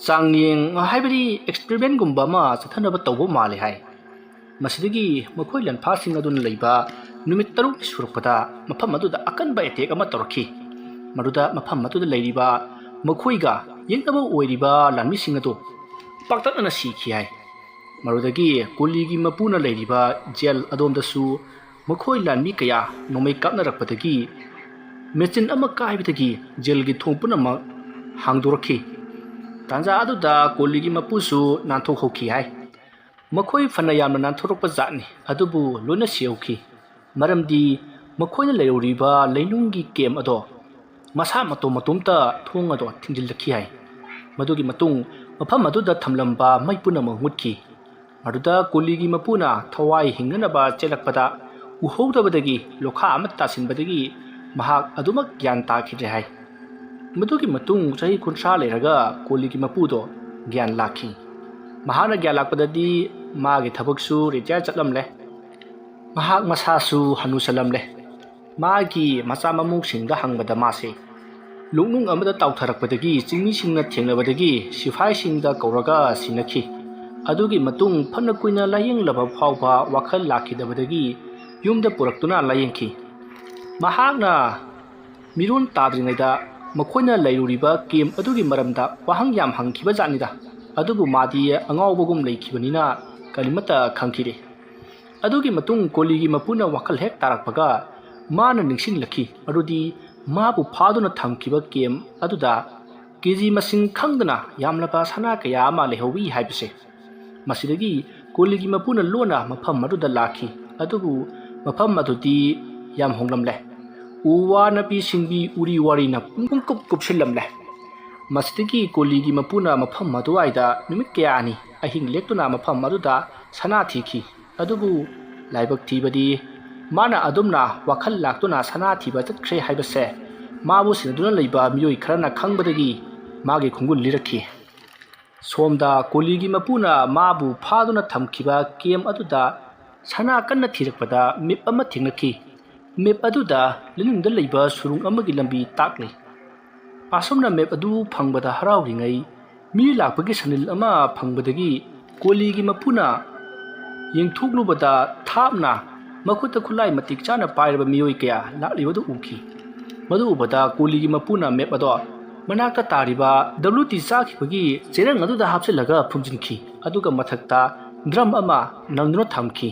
Speaker 1: ꯆꯥꯡꯌꯦꯡ ꯍꯥꯏꯕꯗꯤ ꯑꯦꯛꯁꯄꯦꯔꯤꯃꯦꯟꯒꯨꯝꯕ ꯑꯃ ꯆꯠꯊꯅꯕ ꯇꯧꯕ ꯃꯥꯜꯂꯦ ꯍꯥꯏ ꯃꯁꯤꯗꯒꯤ ꯃꯈꯣꯏ ꯂꯥꯟꯐꯥꯁꯤꯡ ꯑꯗꯨꯅ ꯂꯩꯕ ꯅꯨꯃꯤꯠ 6 ꯁꯨꯔꯛꯄꯗ ꯃꯐꯝ ꯑꯗꯨꯗ ꯑꯀꯟꯕ ꯑꯦꯇꯦꯛ ꯑꯃ ꯇꯧꯔꯛꯈꯤ ꯃꯗꯨꯗ ꯃꯐꯝ ꯑꯗꯨꯗ ꯂꯩꯔꯤꯕ ꯃꯈꯣꯏꯒ ꯌꯦꯛꯅꯕ ꯑꯣꯏꯔꯤꯕ ꯂꯥꯟꯃꯤꯁꯤꯡ ꯑꯗꯨ ꯄꯥꯛꯇꯛꯅꯅ ꯁꯤꯈꯤ ꯍꯥꯏ ꯃꯗꯨꯗꯒꯤ ꯀꯣꯂꯤꯒꯤ ꯃꯄꯨꯅ ꯂꯩꯔꯤꯕ ꯖꯦꯜ ꯑꯗꯣꯝꯗꯁꯨ ꯃꯈꯣꯏ ꯂꯥꯟꯃꯤ ꯀꯌꯥ ꯅꯣꯡꯃꯩ ꯀꯥꯞꯅꯔꯛꯄꯗꯒꯤ ꯃꯦꯆꯤꯟ ꯑꯃ ꯀꯥꯏꯕꯗꯒꯤ ꯖꯦꯜꯒꯤ ꯊꯣꯡ ꯄꯨꯝꯅꯃꯛ ꯍꯥꯡꯗꯣꯔꯛꯈꯤ꯫ ꯇꯥꯟꯖꯥ ꯑꯗꯨꯗ ꯀꯣꯂꯤꯒꯤ ꯃꯄꯨꯁꯨ ꯅꯥꯟꯊꯣꯛꯍꯧꯈꯤ ꯍꯥꯏ꯫ ꯃꯈꯣꯏ ꯐꯅ ꯌꯥꯝꯅ ꯅꯥꯟꯊꯣꯔꯛꯄ ꯖꯥꯠꯅꯤ, ꯑꯗꯨꯕꯨ ꯂꯣꯏꯅ ꯁꯤꯍꯧꯈꯤ, ꯃꯔꯝꯗꯤ ꯃꯈꯣꯏꯅ ꯂꯩꯔꯧꯔꯤꯕ ꯂꯩꯅꯨꯡꯒꯤ ꯀꯦꯝ ꯑꯗꯣ ꯃꯁꯥ ꯃꯇꯣꯝꯇ ꯊꯣꯡ ꯑꯗꯣ ꯊꯤꯡꯖꯤꯜꯂꯛꯈꯤ ꯍꯥꯏ꯫ ꯃꯗꯨꯒꯤ ꯃꯇꯨꯡ ꯃꯐꯝ ꯑꯗꯨꯗ ꯊꯝꯂꯝꯕ ꯃꯩ ꯄꯨꯝꯅꯃꯛ ꯃꯨꯠꯈꯤ꯫ ꯃꯗꯨꯗ ꯀꯣꯂꯤꯒꯤ ꯃꯄꯨꯅ ꯊꯋꯥꯏ ꯍꯤꯡꯅꯅꯕ ꯆꯦꯜꯂꯛꯄꯗ ꯎꯍꯧꯗꯕꯗꯒꯤ ꯂꯣꯈꯥ ꯑꯃ ꯇꯥꯁꯤꯟꯕꯗꯒꯤ ꯃꯍꯥꯛ ꯑꯗꯨꯃꯛ ꯒ꯭ꯌꯥꯟ ꯇꯥꯈꯤꯗ꯭ꯔꯦ ꯍꯥꯏ꯫ ꯃꯗꯨꯒꯤ ꯃꯇꯨꯡ ꯆꯍꯤ 30 ꯂꯩꯔꯒ ꯀꯣꯂꯤꯒꯤ ꯃꯄꯨꯗꯣ ꯒ꯭ꯌꯥꯟ ꯂꯥꯛꯈꯤ꯫ ꯃꯍꯥꯛꯅ ꯒ꯭ꯌꯥꯟ ꯂꯥꯛꯄꯗꯗꯤ ꯃꯥꯒꯤ ꯊꯕꯛꯁꯨ ꯔꯤꯇꯥꯌꯔ ꯆꯠꯂꯝꯂꯦ, ꯃꯍꯥꯛ ꯃꯁꯥꯁꯨ ꯍꯅꯨꯁꯜꯂꯝꯂꯦ꯫ ꯃꯥꯒꯤ ꯃꯆꯥ ꯃꯃꯧꯁꯤꯡꯗ ꯍꯪꯕꯗ ꯃꯥꯁꯦ ꯂꯣꯛꯅꯨꯡ ꯑꯃꯗ ꯇꯥꯎꯊꯔꯛꯄꯗꯒꯤ ꯆꯤꯡꯃꯤꯁꯤꯡꯅ ꯊꯦꯡꯅꯕꯗꯒꯤ ꯁꯤꯐꯥꯏꯁꯤꯡꯗ ꯀꯧꯔꯒ ꯁꯤꯟꯅꯈꯤ꯫ ꯑꯗꯨꯒꯤ ꯃꯇꯨꯡ ꯐꯅ ꯀꯨꯏꯅ ꯂꯥꯌꯦꯡꯂꯕ ꯐꯥꯎꯕ ꯋꯥꯈꯜ ꯂꯥꯛꯈꯤꯗꯕꯗꯒꯤ ꯌꯨꯝꯗ ꯄꯨꯔꯛꯇꯨꯅ ꯂꯥꯌꯦꯡꯈꯤ꯫ ꯃꯍꯥꯛꯅ ꯃꯤꯔꯣꯟ ꯇꯥꯗ꯭ꯔꯤꯉꯩꯗ ꯃꯈꯣꯏꯅ ꯂꯩꯔꯨꯔꯤꯕ ꯀꯦꯝ ꯑꯗꯨꯒꯤ ꯃꯔꯝꯗ ꯋꯥꯍꯪ ꯌꯥꯝ ꯍꯪꯈꯤꯕ ꯖꯥꯠꯅꯤꯗ, ꯑꯗꯨꯕꯨ ꯃꯥꯗꯤ ꯑꯉꯥꯎꯕꯒꯨꯝ ꯂꯩꯈꯤꯕꯅꯤꯅ ꯀꯔꯤꯃꯠꯇ ꯈꯪꯈꯤꯗꯦ꯫ ꯑꯗꯨꯒꯤ ꯃꯇꯨꯡ ꯀꯣꯂꯤꯒꯤ ꯃꯄꯨꯅ ꯋꯥꯈꯜ ꯍꯦꯛ ꯇꯥꯔꯛꯄꯒ ꯃꯥꯅ ꯅꯤꯡꯁꯤꯡꯂꯛꯈꯤ ꯃꯗꯨꯗꯤ ꯃꯥꯕꯨ ꯐꯥꯗꯨꯅ ꯊꯝꯈꯤꯕ ꯀꯦꯝ ꯑꯗꯨꯗ ꯀꯦꯖꯤ ꯃꯁꯤꯡ ꯈꯪꯗꯅ ꯌꯥꯝꯂꯕ ꯁꯅꯥ ꯀꯌꯥ ꯑꯃ ꯂꯩꯍꯧꯏ ꯍꯥꯏꯕꯁꯦ꯫ ꯃꯁꯤꯗꯒꯤ ꯀꯣꯂꯤꯒꯤ ꯃꯄꯨꯅ ꯂꯣꯟꯅ ꯃꯐꯝ ꯑꯗꯨꯗ ꯂꯥꯛꯈꯤ, ꯑꯗꯨꯕꯨ ꯃꯐꯝ ꯑꯗꯨꯗꯤ ꯌꯥꯝ ꯍꯣꯡꯂꯝꯂꯦ꯫ ꯎ ꯋꯥ ꯅꯥꯄꯤ ꯁꯤꯡꯕꯤ ꯎꯔꯤ ꯋꯥꯔꯤꯅ ꯄꯨꯡꯀꯨꯞ ꯀꯨꯞꯁꯤꯜꯂꯝꯂꯦ꯫ ꯃꯁꯤꯗꯒꯤ ꯀꯣꯂꯤꯒꯤ ꯃꯄꯨꯅ ꯃꯐꯝ ꯑꯗꯨꯋꯥꯏꯗ ꯅꯨꯃꯤꯠ ꯀꯌꯥꯅꯤ ꯑꯍꯤꯡ ꯂꯦꯛꯇꯨꯅ ꯃꯐꯝ ꯑꯗꯨꯗ ꯁꯅꯥ ꯊꯤꯈꯤ, ꯑꯗꯨꯕꯨ ꯂꯥꯏꯕꯛ ꯊꯤꯕꯗꯤ ꯃꯥꯅ ꯑꯗꯨꯝꯅ ꯋꯥꯈꯜ ꯂꯥꯛꯇꯨꯅ ꯁꯅꯥ ꯊꯤꯕ ꯆꯠꯈ꯭ꯔꯦ ꯍꯥꯏꯕꯁꯦ ꯃꯥꯕꯨ ꯁꯦꯟꯅꯗꯨꯅ ꯂꯩꯕ ꯃꯤꯑꯣꯏ ꯈꯔꯅ ꯈꯪꯕꯗꯒꯤ ꯃꯥꯒꯤ ꯈꯣꯡꯒꯨꯜ ꯂꯤꯔꯛꯈꯤ꯫ ꯁꯣꯝꯗ ꯀꯣꯂꯤꯒꯤ ꯃꯄꯨꯅ ꯃꯥꯕꯨ ꯐꯥꯗꯨꯅ ꯊꯝꯈꯤꯕ ꯀꯦꯝ ꯑꯗꯨꯗ ꯁꯅꯥ ꯀꯟꯅ ꯊꯤꯔꯛꯄꯗ ꯃꯤꯞ ꯑꯃ ꯊꯦꯡꯅꯈꯤ꯫ ꯃꯦꯞ ꯑꯗꯨꯗ ꯂꯩꯅꯨꯡꯗ ꯂꯩꯕ ꯁꯨꯔꯨꯡ ꯑꯃꯒꯤ ꯂꯝꯕꯤ ꯇꯥꯛꯂꯤ꯫ ꯑꯁꯨꯝꯅ ꯃꯦꯞ ꯑꯗꯨ ꯐꯪꯕꯗ ꯍꯔꯥꯎꯔꯤꯉꯩ ꯃꯤ ꯂꯥꯛꯄꯒꯤ ꯁꯅꯤꯜ ꯑꯃ ꯐꯪꯕꯗꯒꯤ ꯀꯣꯂꯤꯒꯤ ꯃꯄꯨꯅ ꯌꯦꯡꯊꯣꯛꯂꯨꯕꯗ ꯊꯥꯞꯅ ꯃꯈꯨꯠꯇ ꯈꯨꯠꯂꯥꯏ ꯃꯇꯤꯛ ꯆꯥꯅ ꯄꯥꯏꯔꯕ ꯃꯤꯑꯣꯏ ꯀꯌꯥ ꯂꯥꯛꯂꯤꯕꯗꯨ ꯎꯈꯤ꯫ ꯃꯗꯨ ꯎꯕꯗ ꯀꯣꯂꯤꯒꯤ ꯃꯄꯨꯅ ꯃꯦꯞ ꯑꯗꯣ ꯃꯅꯥꯛꯇ ꯇꯥꯔꯤꯕ WT ꯆꯥꯈꯤꯕꯒꯤ ꯆꯦꯔꯪ ꯑꯗꯨꯗ ꯍꯥꯞꯆꯤꯜꯂꯒ ꯐꯨꯝꯖꯤꯟꯈꯤ, ꯑꯗꯨꯒ ꯃꯊꯛꯇ ꯗ꯭ꯔꯝ ꯑꯃ ꯅꯪꯗꯨꯅ ꯊꯝꯈꯤ꯫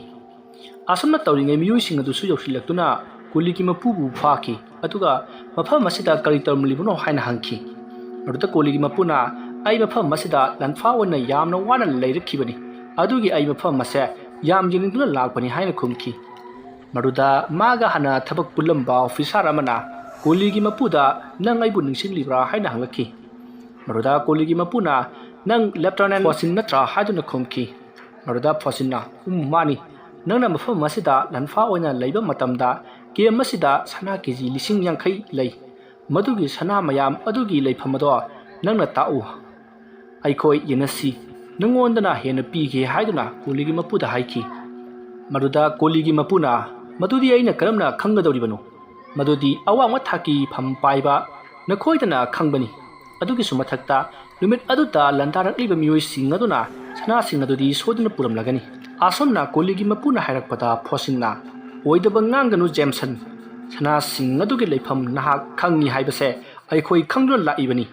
Speaker 1: ꯑꯁꯨꯝꯅ ꯇꯧꯔꯤꯉꯩ ꯃꯤꯑꯣꯏꯁꯤꯡ ꯑꯗꯨꯁꯨ ꯌꯧꯁꯤꯜꯂꯛꯇꯨꯅ ꯀꯣꯂꯤꯒꯤ ꯃꯄꯨꯕꯨ ꯐꯥꯈꯤ, ꯑꯗꯨꯒ ꯃꯐꯝ ꯑꯁꯤꯗ ꯀꯔꯤ ꯇꯧꯔꯝꯂꯤꯕꯅꯣ ꯍꯥꯏꯅ ꯍꯪꯈꯤ꯫ ꯃꯗꯨꯗ ꯀꯣꯂꯤꯒꯤ ꯃꯄꯨꯅ ꯑꯩ ꯃꯐꯝ ꯑꯁꯤꯗ ꯂꯟꯐꯥ ꯑꯣꯏꯅ ꯌꯥꯝꯅ ꯋꯥꯅ ꯂꯩꯔꯛꯈꯤꯕꯅꯤ, ꯑꯗꯨꯒꯤ ꯑꯩ ꯃꯐꯝ ꯑꯁꯦ ꯌꯥꯝ ꯌꯦꯡꯅꯤꯡꯗꯨꯅ ꯂꯥꯛꯄꯅꯤ ꯍꯥꯏꯅ ꯈꯨꯝꯈꯤ꯫ ꯃꯗꯨꯗ ꯃꯥꯒ ꯍꯥꯟꯅ ꯊꯕꯛ ꯄꯨꯜꯂꯝꯕ ꯑꯣꯐꯤꯁꯥꯔ ꯑꯃꯅ ꯀꯣꯂꯤꯒꯤ ꯃꯄꯨꯗ ꯅꯪ ꯑꯩꯕꯨ ꯅꯤꯡꯁꯤꯡꯂꯤꯕ꯭ꯔꯥ ꯍꯥꯏꯅ ꯍꯪꯂꯛꯈꯤ꯫ ꯃꯗꯨꯗ ꯀꯣꯂꯤꯒꯤ ꯃꯄꯨꯅ ꯅꯪ ꯂꯦꯞꯇꯅꯦꯟ ꯐꯣꯁꯤꯟ ꯅꯠꯇ꯭ꯔꯥ ꯍꯥꯏꯗꯨꯅ ꯈꯨꯝꯈꯤ꯫ ꯃꯗꯨꯗ ꯐꯣꯁꯤꯟꯅ ꯃꯥꯅꯤ, ꯅꯪꯅ ꯃꯐꯝ ꯑꯁꯤꯗ ꯂꯟꯐꯥ ꯑꯣꯏꯅ ꯂꯩꯕ ꯃꯇꯝꯗ ꯀꯦꯝ ꯑꯁꯤꯗ ꯁꯅꯥ ꯀꯦꯖꯤ 50,000 ꯂꯩ, ꯃꯗꯨꯒꯤ ꯁꯅꯥ ꯃꯌꯥꯝ ꯑꯗꯨꯒꯤ ꯂꯩꯐꯝ ꯑꯗꯣ ꯅꯪꯅ ꯇꯥꯛꯎ, ꯑꯩꯈꯣꯏ ꯌꯦꯟꯅꯁꯤ, ꯅꯪꯉꯣꯟꯗꯅ ꯍꯦꯟꯅ ꯄꯤꯒꯦ ꯍꯥꯏꯗꯨꯅ ꯀꯣꯂꯤꯒꯤ ꯃꯄꯨꯗ ꯍꯥꯏꯈꯤ꯫ ꯃꯗꯨꯗ ꯀꯣꯂꯤꯒꯤ ꯃꯄꯨꯅ ꯃꯗꯨꯗꯤ ꯑꯩꯅ ꯀꯔꯝꯅ ꯈꯪꯒꯗꯧꯔꯤꯕꯅꯣ, ꯃꯗꯨꯗꯤ ꯑꯋꯥꯡꯕ ꯊꯥꯛꯀꯤ ꯐꯝ ꯄꯥꯏꯕ ꯅꯈꯣꯏꯗꯅ ꯈꯪꯕꯅꯤ, ꯑꯗꯨꯒꯤꯁꯨ ꯃꯊꯛꯇ ꯅꯨꯃꯤꯠ ꯑꯗꯨꯗ ꯂꯟꯗꯥꯔꯛꯂꯤꯕ ꯃꯤꯑꯣꯏꯁꯤꯡ ꯑꯗꯨꯅ ꯁꯅꯥꯁꯤꯡ ꯑꯗꯨꯗꯤ ꯁꯣꯏꯗꯅ ꯄꯨꯔꯝꯂꯒꯅꯤ꯫ ꯑꯁꯣꯝꯅ ꯀꯣꯂꯤꯒꯤ ꯃꯄꯨꯅ ꯍꯥꯏꯔꯛꯄꯗ ꯐꯣꯁꯤꯟꯅ ꯑꯣꯏꯗꯕ ꯉꯥꯡꯒꯅꯨ ꯖꯦꯝꯁꯟ, ꯁꯅꯥꯁꯤꯡ ꯑꯗꯨꯒꯤ ꯂꯩꯐꯝ ꯅꯍꯥꯛ ꯈꯪꯉꯤ ꯍꯥꯏꯕꯁꯦ ꯑꯩꯈꯣꯏ ꯈꯪꯗꯨꯅ ꯂꯥꯛꯏꯕꯅꯤ꯫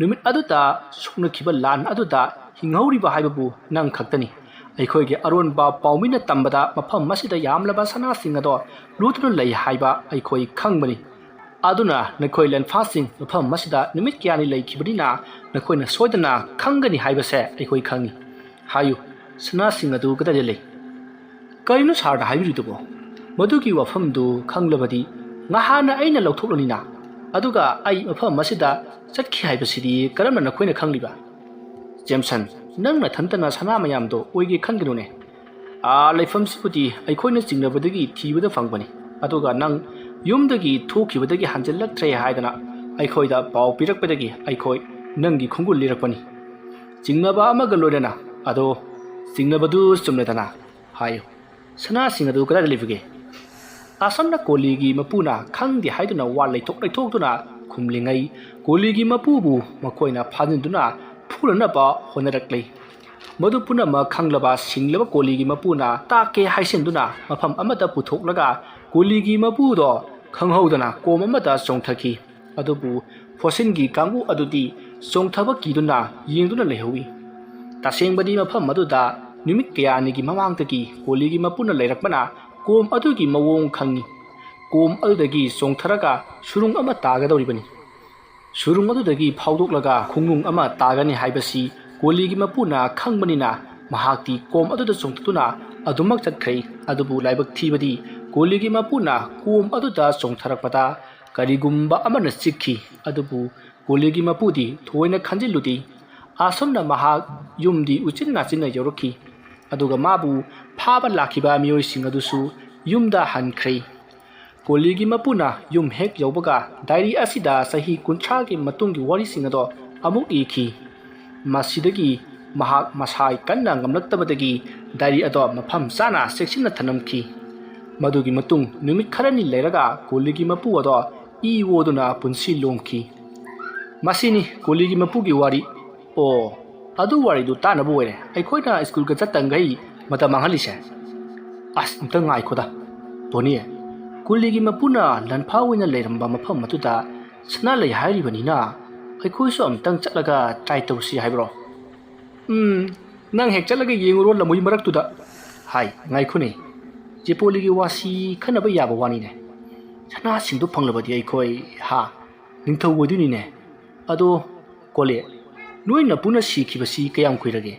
Speaker 1: ꯅꯨꯃꯤꯠ ꯑꯗꯨꯗ ꯁꯣꯛꯅꯈꯤꯕ ꯂꯥꯟ ꯑꯗꯨꯗ ꯍꯤꯡꯍꯧꯔꯤꯕ ꯍꯥꯏꯕꯕꯨ ꯅꯪ ꯈꯛꯇꯅꯤ꯫ ꯑꯩꯈꯣꯏꯒꯤ ꯑꯔꯣꯟꯕ ꯄꯥꯎꯃꯤꯅ ꯇꯝꯕꯗ ꯃꯐꯝ ꯑꯁꯤꯗ ꯌꯥꯝꯂꯕ ꯁꯅꯥꯁꯤꯡ ꯑꯗꯣ ꯂꯣꯠꯇꯨꯅ ꯂꯩ ꯍꯥꯏꯕ ꯑꯩꯈꯣꯏ ꯈꯪꯕꯅꯤ, ꯑꯗꯨꯅ ꯅꯈꯣꯏ ꯂꯦꯟꯐꯥꯁꯤꯡ ꯃꯐꯝ ꯑꯁꯤꯗ ꯅꯨꯃꯤꯠ ꯀꯌꯥꯅꯤ ꯂꯩꯈꯤꯕꯅꯤꯅ ꯅꯈꯣꯏꯅ ꯁꯣꯏꯗꯅ ꯈꯪꯒꯅꯤ ꯍꯥꯏꯕꯁꯦ ꯑꯩꯈꯣꯏ ꯈꯪꯉꯤ꯫ ꯍꯥꯏꯌꯨ, ꯁꯅꯥꯁꯤꯡ ꯑꯗꯨ ꯀꯗꯥꯏꯗ ꯂꯩ? ꯀꯔꯤꯅꯣ ꯁꯥꯔꯅ ꯍꯥꯏꯕꯤꯔꯤꯗꯨꯕꯣ? ꯃꯗꯨꯒꯤ ꯋꯥꯐꯝꯗꯨ ꯈꯪꯂꯕꯗꯤ ꯉꯍꯥꯟꯅ ꯑꯩꯅ ꯂꯧꯊꯣꯛꯂꯅꯤꯅ, ꯑꯗꯨꯒ ꯑꯩ ꯃꯐꯝ ꯑꯁꯤꯗ ꯆꯠꯈꯤ ꯍꯥꯏꯕꯁꯤꯗꯤ ꯀꯔꯝꯅ ꯅꯈꯣꯏꯅ ꯈꯪꯂꯤꯕ? ꯖꯦꯝꯁꯟ, ꯅꯪ ꯅꯊꯟꯇꯅ ꯁꯅꯥ ꯃꯌꯥꯝꯗꯣ ꯑꯣꯏꯒꯦ ꯈꯟꯒꯅꯨꯅꯦ꯫ ꯂꯩꯐꯝꯁꯤꯕꯨꯗꯤ ꯑꯩꯈꯣꯏꯅ ꯆꯤꯡꯅꯕꯗꯒꯤ ꯊꯤꯕꯗ ꯐꯪꯕꯅꯤ, ꯑꯗꯨꯒ ꯅꯪ ꯌꯨꯝꯗꯒꯤ ꯊꯣꯛꯈꯤꯕꯗꯒꯤ ꯍꯟꯖꯤꯜꯂꯛꯇ꯭ꯔꯦ ꯍꯥꯏꯗꯅ ꯑꯩꯈꯣꯏꯗ ꯄꯥꯎ ꯄꯤꯔꯛꯄꯗꯒꯤ ꯑꯩꯈꯣꯏ ꯅꯪꯒꯤ ꯈꯣꯡꯒꯨꯜ ꯂꯤꯔꯛꯄꯅꯤ꯫ ꯆꯤꯡꯅꯕ ꯑꯃꯒ ꯂꯣꯏꯅꯅ, ꯑꯗꯣ ꯆꯤꯡꯅꯕꯗꯨ ꯆꯨꯝꯂꯦꯗꯅ, ꯍꯥꯏꯌꯨ, ꯁꯅꯥꯁꯤꯡ ꯑꯗꯨ ꯀꯗꯥꯏꯗ ꯂꯩꯕꯒꯦ? ꯑꯁꯣꯝꯅ ꯀꯣꯂꯤꯒꯤ ꯃꯄꯨꯅ ꯈꯪꯗꯦ ꯍꯥꯏꯗꯨꯅ ꯋꯥ ꯂꯩꯊꯣꯛꯇꯨꯅ ꯈꯨꯝꯂꯤꯉꯩ ꯀꯣꯂꯤꯒꯤ ꯃꯄꯨꯕꯨ ꯃꯈꯣꯏꯅ ꯐꯥꯖꯤꯟꯗꯨꯅ ꯐꯨꯅꯅꯕ ꯍꯣꯠꯅꯔꯛꯂꯤ꯫ ꯃꯗꯨ ꯄꯨꯝꯅꯃꯛ ꯈꯪꯂꯕ ꯁꯤꯡꯂꯕ ꯀꯣꯂꯤꯒꯤ ꯃꯄꯨꯅ ꯇꯥꯛꯀꯦ ꯍꯥꯏꯁꯤꯟꯗꯨꯅ ꯃꯐꯝ ꯑꯃꯗ ꯄꯨꯊꯣꯛꯂꯒ ꯀꯣꯂꯤꯒꯤ ꯃꯄꯨꯗꯣ ꯈꯪꯍꯧꯗꯅ ꯀꯣꯝ ꯑꯃꯗ ꯆꯣꯡꯊꯈꯤ, ꯑꯗꯨꯕꯨ ꯐꯣꯁꯤꯟꯒꯤ ꯀꯥꯡꯕꯨ ꯑꯗꯨꯗꯤ ꯆꯣꯡꯊꯕ ꯀꯤꯗꯨꯅ ꯌꯦꯡꯗꯨꯅ ꯂꯩꯍꯧꯏ꯫ ꯇꯁꯦꯡꯕꯗꯤ ꯃꯐꯝ ꯑꯗꯨꯗ ꯅꯨꯃꯤꯠ ꯀꯌꯥꯅꯤꯒꯤ ꯃꯃꯥꯡꯗꯒꯤ ꯀꯣꯂꯤꯒꯤ ꯃꯄꯨꯅ ꯂꯩꯔꯛꯄꯅ ꯀꯣꯝ ꯑꯗꯨꯒꯤ ꯃꯑꯣꯡ ꯈꯪꯉꯤ꯫ ꯀꯣꯝ ꯑꯗꯨꯗꯒꯤ ꯆꯣꯡꯊꯔꯒ ꯁꯨꯔꯨꯡ ꯑꯃ ꯇꯥꯒꯗꯧꯔꯤꯕꯅꯤ ꯁꯨꯔꯨꯡ ꯑꯗꯨꯗꯒꯤ ꯐꯥꯎꯗꯣꯛꯂꯒ ꯈꯣꯡꯅꯨꯡ ꯑꯃ ꯇꯥꯒꯅꯤ ꯍꯥꯏꯕꯁꯤ ꯀꯣꯂꯤꯒꯤ ꯃꯄꯨꯅ ꯈꯪꯕꯅꯤꯅ ꯃꯍꯥꯛꯇꯤ ꯀꯣꯝ ꯑꯗꯨꯗ ꯆꯣꯡꯊꯗꯨꯅ ꯑꯗꯨꯃꯛ ꯆꯠꯈ꯭ꯔꯦ ꯑꯗꯨꯕꯨ ꯂꯥꯏꯕꯛ ꯊꯤꯕꯗꯤ ꯀꯣꯂꯤꯒꯤ ꯃꯄꯨꯅ ꯀꯣꯝ ꯑꯗꯨꯗ ꯆꯣꯡꯊꯔꯛꯄꯗ ꯀꯔꯤꯒꯨꯝꯕ ꯑꯃꯅ ꯆꯤꯛꯈꯤ ꯑꯗꯨꯕꯨ ꯀꯣꯂꯤꯒꯤ ꯃꯄꯨꯗꯤ ꯊꯣꯏꯅ ꯈꯟꯖꯤꯜꯂꯨꯗꯦ ꯑꯁꯨꯝꯅ ꯃꯍꯥꯛ ꯌꯨꯝꯗꯤ ꯎꯆꯤꯟ ꯅꯥꯆꯤꯟꯅ ꯌꯧꯔꯛꯈꯤ ꯑꯗꯨꯒ ꯃꯥꯕꯨ ꯐꯥꯕ ꯂꯥꯛꯈꯤꯕ ꯃꯤꯑꯣꯏꯁꯤꯡ ꯑꯗꯨꯁꯨ ꯌꯨꯝꯗ ꯍꯟꯈ꯭ꯔꯦ ꯀꯣꯂꯤꯒꯤ ꯃꯄꯨꯅ ꯌꯨꯝ ꯍꯦꯛ ꯌꯧꯕꯒ ꯗꯥꯏꯔꯤ ꯑꯁꯤꯗ ꯆꯍꯤ 30ꯒꯤ ꯃꯇꯨꯡꯒꯤ ꯋꯥꯔꯤꯁꯤꯡ ꯑꯗꯣ ꯑꯃꯨꯛ ꯏꯈꯤ ꯃꯁꯤꯗꯒꯤ ꯃꯍꯥꯛ ꯃꯁꯥꯏ ꯀꯟꯅ ꯉꯝꯂꯛꯇꯕꯗꯒꯤ ꯗꯥꯏꯔꯤ ꯑꯗꯣ ꯃꯐꯝ ꯆꯥꯅ ꯆꯦꯛꯁꯤꯟꯅ ꯊꯅꯝꯈꯤ ꯃꯗꯨꯒꯤ ꯃꯇꯨꯡ ꯅꯨꯃꯤꯠ ꯈꯔꯅꯤ ꯂꯩꯔꯒ ꯀꯣꯂꯤꯒꯤ ꯃꯄꯨ ꯑꯗꯣ ꯏ ꯑꯣꯗꯨꯅ ꯄꯨꯟꯁꯤ ꯂꯣꯝꯈꯤ ꯃꯁꯤꯅꯤ ꯀꯣꯂꯤꯒꯤ ꯃꯄꯨꯒꯤ ꯋꯥꯔꯤ ꯑꯣ ꯑꯗꯨ ꯋꯥꯔꯤꯗꯨ ꯇꯥꯅꯕ ꯑꯣꯏꯔꯦ ꯑꯩꯈꯣꯏꯅ ꯁ꯭ꯀꯨꯜꯒ ꯆꯠꯇꯪꯒꯩ ꯃꯇꯝ ꯃꯥꯡꯍꯜꯂꯤꯁꯦ ꯑꯁ ꯑꯝꯇ ꯉꯥꯏꯈꯣꯗ ꯕꯣꯅꯤ ꯀꯣꯂꯤꯒꯤ ꯃꯄꯨꯅ ꯂꯟꯐꯥ ꯑꯣꯏꯅ ꯂꯩꯔꯝꯕ ꯃꯐꯝ ꯑꯗꯨꯗ ꯁꯅꯥ ꯂꯩ ꯍꯥꯏꯔꯤꯕꯅꯤꯅ ꯑꯩꯈꯣꯏꯁꯨ ꯑꯝꯇꯪ ꯆꯠꯂꯒ ꯇ꯭ꯔꯥꯏ ꯇꯧꯁꯤ ꯍꯥꯏꯕ꯭ꯔꯣ ꯅꯪ ꯍꯦꯛ ꯆꯠꯂꯒ ꯌꯦꯡꯉꯨꯔꯣ ꯂꯝꯃꯣꯏ ꯃꯔꯛꯇꯨꯗ ꯍꯥꯏ ꯉꯥꯏꯈꯣꯅꯦ ꯆꯦꯄꯣꯂꯤꯒꯤ ꯋꯥꯁꯤ ꯈꯟꯅꯕ ꯌꯥꯕ ꯋꯥꯅꯤꯅꯦ ꯁꯅꯥꯁꯤꯡꯗꯨ ꯐꯪꯂꯕꯗꯤ ꯑꯩꯈꯣꯏ ꯅꯤꯡꯊꯧ ꯑꯣꯏꯗꯣꯏꯅꯤꯅꯦ ꯑꯗꯣ ꯀꯣꯂꯦ ꯅꯣꯏꯅ ꯄꯨꯟꯅ ꯁꯤꯈꯤꯕꯁꯤ ꯀꯌꯥꯝ ꯀꯨꯏꯔꯒꯦ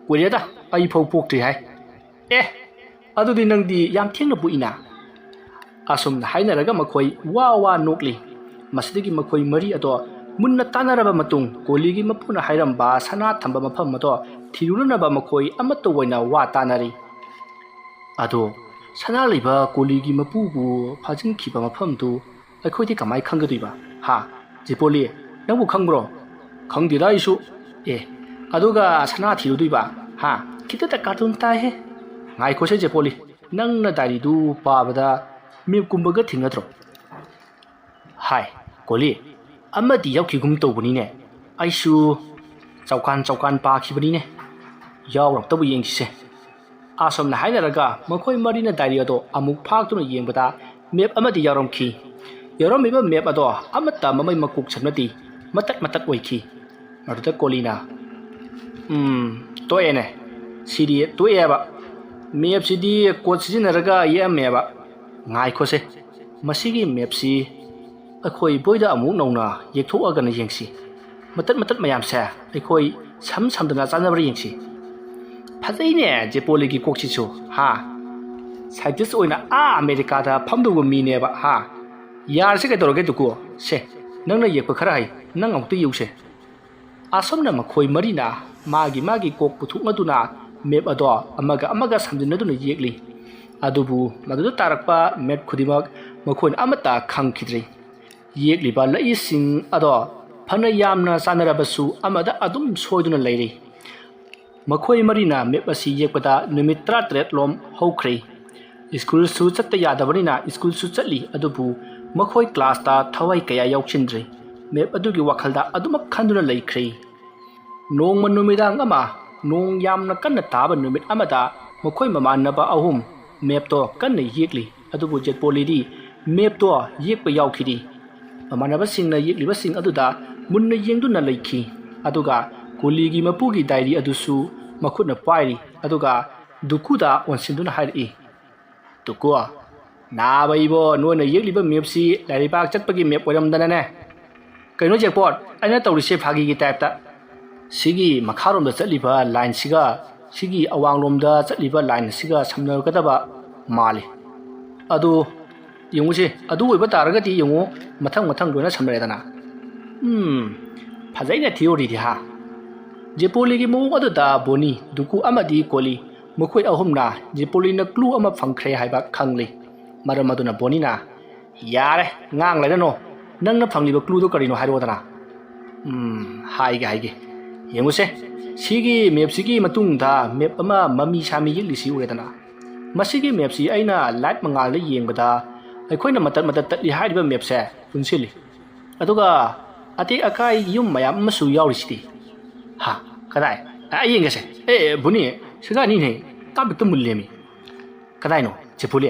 Speaker 1: ꯀꯨꯏꯔꯦꯗ ꯑꯩ ꯐꯥꯎ ꯄꯣꯛꯇ꯭ꯔꯤ ꯍꯥꯏ ꯑꯗꯨꯗꯤ ꯅꯪꯗꯤ ꯌꯥꯝ ꯊꯦꯡꯅ ꯄꯣꯛꯏꯅ ꯑꯁꯨꯝꯅ ꯍꯥꯏꯅꯔꯒ ꯃꯈꯣꯏ ꯋꯥ ꯅꯣꯛꯂꯤ ꯃꯁꯤꯗꯒꯤ ꯃꯈꯣꯏ ꯃꯔꯤ ꯑꯗꯣ ꯃꯨꯟꯅ ꯇꯥꯟꯅꯔꯕ ꯃꯇꯨꯡ ꯀꯣꯂꯤꯒꯤ ꯃꯄꯨꯅ ꯍꯥꯏꯔꯝꯕ ꯁꯅꯥ ꯊꯝꯕ ꯃꯐꯝ ꯑꯗꯣ ꯊꯤꯔꯨꯅꯅꯕ ꯃꯈꯣꯏ ꯑꯃꯠꯇ ꯑꯣꯏꯅ ꯋꯥ ꯇꯥꯟꯅꯔꯤ ꯑꯗꯣ ꯁꯅꯥ ꯂꯩꯕ ꯀꯣꯂꯤꯒꯤ ꯃꯄꯨꯕꯨ ꯐꯥꯖꯤꯟꯈꯤꯕ ꯃꯐꯝꯗꯨ ꯑꯩꯈꯣꯏꯗꯤ ꯀꯃꯥꯏ ꯈꯪꯒꯗꯣꯏꯕ ꯆꯦꯄꯣꯂꯤ ꯅꯪꯕꯨ ꯈꯪꯕ꯭ꯔꯣ ꯈꯪꯗꯦꯗ ꯑꯩꯁꯨ ꯑꯗꯨꯒ ꯁꯅꯥ ꯊꯤꯔꯨꯗꯣꯏꯕ ꯈꯤꯇꯗ ꯀꯥꯔꯇꯨꯟ ꯇꯥꯏꯍꯦ ꯉꯥꯏꯈꯣꯁꯦ ꯆꯦꯄꯣꯂꯤ ꯅꯪꯅ ꯗꯥꯏꯔꯤꯗꯨ ꯄꯥꯕꯗ ꯃꯦꯞꯀꯨꯝꯕꯒ ꯊꯦꯡꯅꯗ꯭ꯔꯣ ꯍꯥꯏ ꯀꯣꯂꯤ ꯑꯃꯗꯤ ꯌꯥꯎꯈꯤꯒꯨꯝ ꯇꯧꯕꯅꯤꯅꯦ ꯑꯩꯁꯨ ꯆꯧꯀꯥꯟ ꯄꯥꯈꯤꯕꯅꯤꯅꯦ ꯌꯥꯎꯔꯛꯇꯕ ꯌꯦꯡꯁꯤꯁꯦ ꯑꯁꯨꯝꯅ ꯍꯥꯏꯅꯔꯒ ꯃꯈꯣꯏ ꯃꯔꯤꯅ ꯗꯥꯏꯔꯤ ꯑꯗꯣ ꯑꯃꯨꯛ ꯐꯥꯛꯇꯨꯅ ꯌꯦꯡꯕꯗ ꯃꯦꯞ ꯑꯃꯗꯤ ꯌꯥꯎꯔꯝꯈꯤ ꯌꯥꯎꯔꯝꯃꯤꯕ ꯃꯦꯞ ꯑꯗꯣ ꯑꯃꯠꯇ ꯃꯃꯩ ꯃꯀꯣꯛ ꯁꯝꯅꯗꯦ ꯃꯇꯠ ꯑꯣꯏꯈꯤ ꯃꯗꯨꯗ ꯀꯣꯂꯤꯅ ꯇꯣꯛꯑꯦꯅꯦ ꯁꯤꯗꯤ ꯇꯣꯛꯑꯦꯕ ꯃꯦꯞꯁꯤꯗꯤ ꯀꯣꯠ ꯁꯤꯖꯤꯟꯅꯔꯒ ꯌꯦꯛꯑꯝꯃꯦꯕ ꯉꯥꯏꯈꯣꯁꯦ ꯃꯁꯤꯒꯤ ꯃꯦꯞꯁꯤ ꯑꯩꯈꯣꯏ ꯕꯣꯏꯗ ꯑꯃꯨꯛ ꯅꯧꯅ ꯌꯦꯛꯊꯣꯛꯑꯒꯅ ꯌꯦꯡꯁꯤ ꯃꯇꯠ ꯃꯌꯥꯝꯁꯦ ꯑꯩꯈꯣꯏ ꯁꯝꯗꯅ ꯆꯥꯟꯅꯕ꯭ꯔꯥ ꯌꯦꯡꯁꯤ ꯐꯖꯩꯅꯦ ꯖꯦꯄꯣꯂꯤꯒꯤ ꯀꯣꯛꯁꯤꯁꯨ ꯁꯥꯏꯟꯇꯤꯁ ꯑꯣꯏꯅ ꯑꯃꯦꯔꯤꯀꯥꯗ ꯐꯝꯗꯧꯕ ꯃꯤꯅꯦꯕ ꯌꯥꯔꯁꯦ ꯀꯩꯗꯧꯔꯒꯦ ꯗꯨꯀꯨ ꯁꯦ ꯅꯪꯅ ꯌꯦꯛꯄ ꯈꯔ ꯍꯩ ꯅꯪ ꯑꯃꯨꯛꯇ ꯌꯦꯛꯎꯁꯦ ꯑꯁꯨꯝꯅ ꯃꯈꯣꯏ ꯃꯔꯤꯅ ꯃꯥꯒꯤ ꯀꯣꯛ ꯄꯨꯊꯣꯛꯅꯗꯨꯅ ꯃꯦꯞ ꯑꯗꯣ ꯑꯃꯒ ꯁꯝꯖꯤꯟꯅꯗꯨꯅ ꯌꯦꯛꯂꯤ ꯑꯗꯨꯕꯨ ꯃꯗꯨꯗ ꯇꯥꯔꯛꯄ ꯃꯦꯞ ꯈꯨꯗꯤꯡꯃꯛ ꯃꯈꯣꯏꯅ ꯑꯃꯠꯇ ꯈꯪꯈꯤꯗ꯭ꯔꯤ ꯌꯦꯛꯂꯤꯕ ꯂꯩꯏꯁꯤꯡ ꯑꯗꯣ ꯐꯅ ꯌꯥꯝꯅ ꯆꯥꯟꯅꯔꯕꯁꯨ ꯑꯃꯗ ꯑꯗꯨꯝ ꯁꯣꯏꯗꯨꯅ ꯂꯩꯔꯤ ꯃꯈꯣꯏ ꯃꯔꯤꯅ ꯃꯦꯞ ꯑꯁꯤ ꯌꯦꯛꯄꯗ ꯅꯨꯃꯤꯠ 38 ꯂꯣꯝ ꯍꯧꯈ꯭ꯔꯦ ꯁ꯭ꯀꯨꯜꯁꯨ ꯆꯠꯇ ꯌꯥꯗꯕꯅꯤ나 ꯁ꯭ꯀꯨꯜꯁꯨ ꯆꯠꯂꯤ ꯑꯗꯨꯕꯨ ꯃꯈꯣꯏ ꯀ꯭ꯂꯥꯁꯇ ꯊꯋꯥꯏ ꯀꯌꯥ ꯌꯥꯎꯁꯤꯟꯗ꯭ꯔꯤ ꯃꯦꯞ ꯑꯗꯨꯒꯤ ꯋꯥꯈꯜꯗ ꯑꯗꯨꯃꯛ ꯈꯟꯗꯨꯅ ꯂꯩꯈ꯭ꯔꯦ ꯅꯣꯡꯃ ꯅꯨꯃꯤꯗꯥꯡ ꯑꯃ ꯅꯣꯡ ꯌꯥꯝꯅ ꯀꯟꯅ ꯇꯥꯕ ꯅꯨꯃꯤꯠ ꯑꯃꯗ ꯃꯈꯣꯏ ꯃꯃꯥꯟꯅꯕ ꯑꯍꯨꯝ ꯃꯦꯞꯇꯣ ꯀꯟꯅ ꯌꯦꯛꯂꯤ ꯑꯗꯨꯕꯨ ꯖꯦꯠꯄꯣꯂꯤꯗꯤ ꯃꯦꯞꯇꯣ ꯌꯦꯛꯄ ꯌꯥꯎꯈꯤꯗꯦ ꯃꯃꯥꯟꯅꯕꯁꯤꯡꯅ ꯌꯦꯛꯂꯤꯕꯁꯤꯡ ꯑꯗꯨꯗ ꯃꯨꯟꯅ ꯌꯦꯡꯗꯨꯅ ꯂꯩꯈꯤ ꯑꯗꯨꯒ ꯀꯣꯂꯤꯒꯤ ꯃꯄꯨꯒꯤ ꯗꯥꯏꯔꯤ ꯑꯗꯨꯁꯨ ꯃꯈꯨꯠꯅ ꯄꯥꯏꯔꯤ ꯑꯗꯨꯒ ꯗꯨꯀꯨꯗ ꯑꯣꯟꯁꯤꯟꯗꯨꯅ ꯍꯥꯏꯔꯛꯏ ꯗꯨꯀꯨ ꯅꯥꯕ ꯏꯕꯣ ꯅꯣꯏꯅ ꯌꯦꯛꯂꯤꯕ ꯃꯦꯞꯁꯤ ꯂꯥꯏꯔꯤꯛꯄꯥꯛ ꯆꯠꯄꯒꯤ ꯃꯦꯞ ꯑꯣꯏꯔꯝꯗꯅꯅꯦ ꯀꯩꯅꯣ ꯖꯦꯛꯄꯣꯠ ꯑꯩꯅ ꯇꯧꯔꯤꯁꯦ ꯐꯥꯒꯤꯒꯤ ꯇꯥꯏꯞꯇ ꯁꯤꯒꯤ ꯃꯈꯥꯔꯣꯝꯗ ꯆꯠꯂꯤꯕ ꯂꯥꯏꯟꯁꯤꯒ ꯁꯤꯒꯤ ꯑꯋꯥꯡꯂꯣꯝꯗ ꯆꯠꯂꯤꯕ ꯂꯥꯏꯟ ꯑꯁꯤꯒ ꯁꯝꯅꯒꯗꯕ ꯃꯥꯜꯂꯤ ꯑꯗꯨ ꯌꯦꯡꯉꯨꯁꯦ ꯑꯗꯨ ꯑꯣꯏꯕ ꯇꯥꯔꯒꯗꯤ ꯌꯦꯡꯉꯨ ꯃꯊꯪ ꯂꯣꯏꯅ ꯁꯝꯅꯔꯦꯗꯅ ꯐꯖꯩꯅꯦ ꯊꯤꯑꯣꯔꯤꯗꯤ ꯖꯦꯄꯣꯂꯤꯒꯤ ꯃꯑꯣꯡ ꯑꯗꯨꯗ ꯕꯣꯅꯤ ꯗꯨꯀꯨ ꯑꯃꯗꯤ ꯀꯣꯂꯤ ꯃꯈꯣꯏ ꯑꯍꯨꯝꯅ ꯖꯦꯄꯣꯂꯤꯅ ꯀ꯭ꯂꯨ ꯑꯃ ꯐꯪꯈ꯭ꯔꯦ ꯍꯥꯏꯕ ꯈꯪꯂꯤ ꯃꯔꯝ ꯑꯗꯨꯅ ꯕꯣꯅꯤꯅ ꯌꯥꯔꯦ ꯉꯥꯡ ꯂꯩꯔꯅꯣ ꯅꯪꯅ ꯐꯪꯂꯤꯕ ꯀ꯭ꯂꯨꯗꯣ ꯀꯔꯤꯅꯣ ꯍꯥꯏꯔꯛꯑꯣꯗꯅ ꯍꯥꯏꯒꯦ ꯌꯦꯡꯉꯨꯁꯦ ꯁꯤꯒꯤ ꯃꯦꯞꯁꯤꯒꯤ ꯃꯇꯨꯡꯗ ꯃꯦꯞ ꯑꯃ ꯃꯃꯤ ꯁꯥꯃꯤ ꯌꯦꯛꯂꯤꯁꯤ ꯎꯔꯦꯗꯅ ꯃꯁꯤꯒꯤ ꯃꯦꯞꯁꯤ ꯑꯩꯅ ꯂꯥꯏꯠ ꯃꯉꯥꯜꯗ ꯌꯦꯡꯕꯗ ꯑꯩꯈꯣꯏꯅ ꯃꯇꯠ ꯇꯠꯂꯤ ꯍꯥꯏꯔꯤꯕ ꯃꯦꯞꯁꯦ ꯄꯨꯟꯁꯤꯜꯂꯤ ꯑꯗꯨꯒ ꯑꯇꯦꯛ ꯑꯀꯥꯏ ꯌꯨꯝ ꯃꯌꯥꯝ ꯑꯃꯁꯨ ꯌꯥꯎꯔꯤꯁꯤꯗꯤ ꯀꯗꯥꯏ ꯑꯩ ꯌꯦꯡꯒꯦꯁꯦ ꯕꯨꯅꯤ ꯁꯤꯒꯥꯅꯤꯅꯦ ꯇꯥꯕꯤꯛꯇ ꯃꯨꯜꯂꯦꯃꯤ ꯀꯗꯥꯏꯅꯣ ꯆꯦꯄꯣꯂꯤ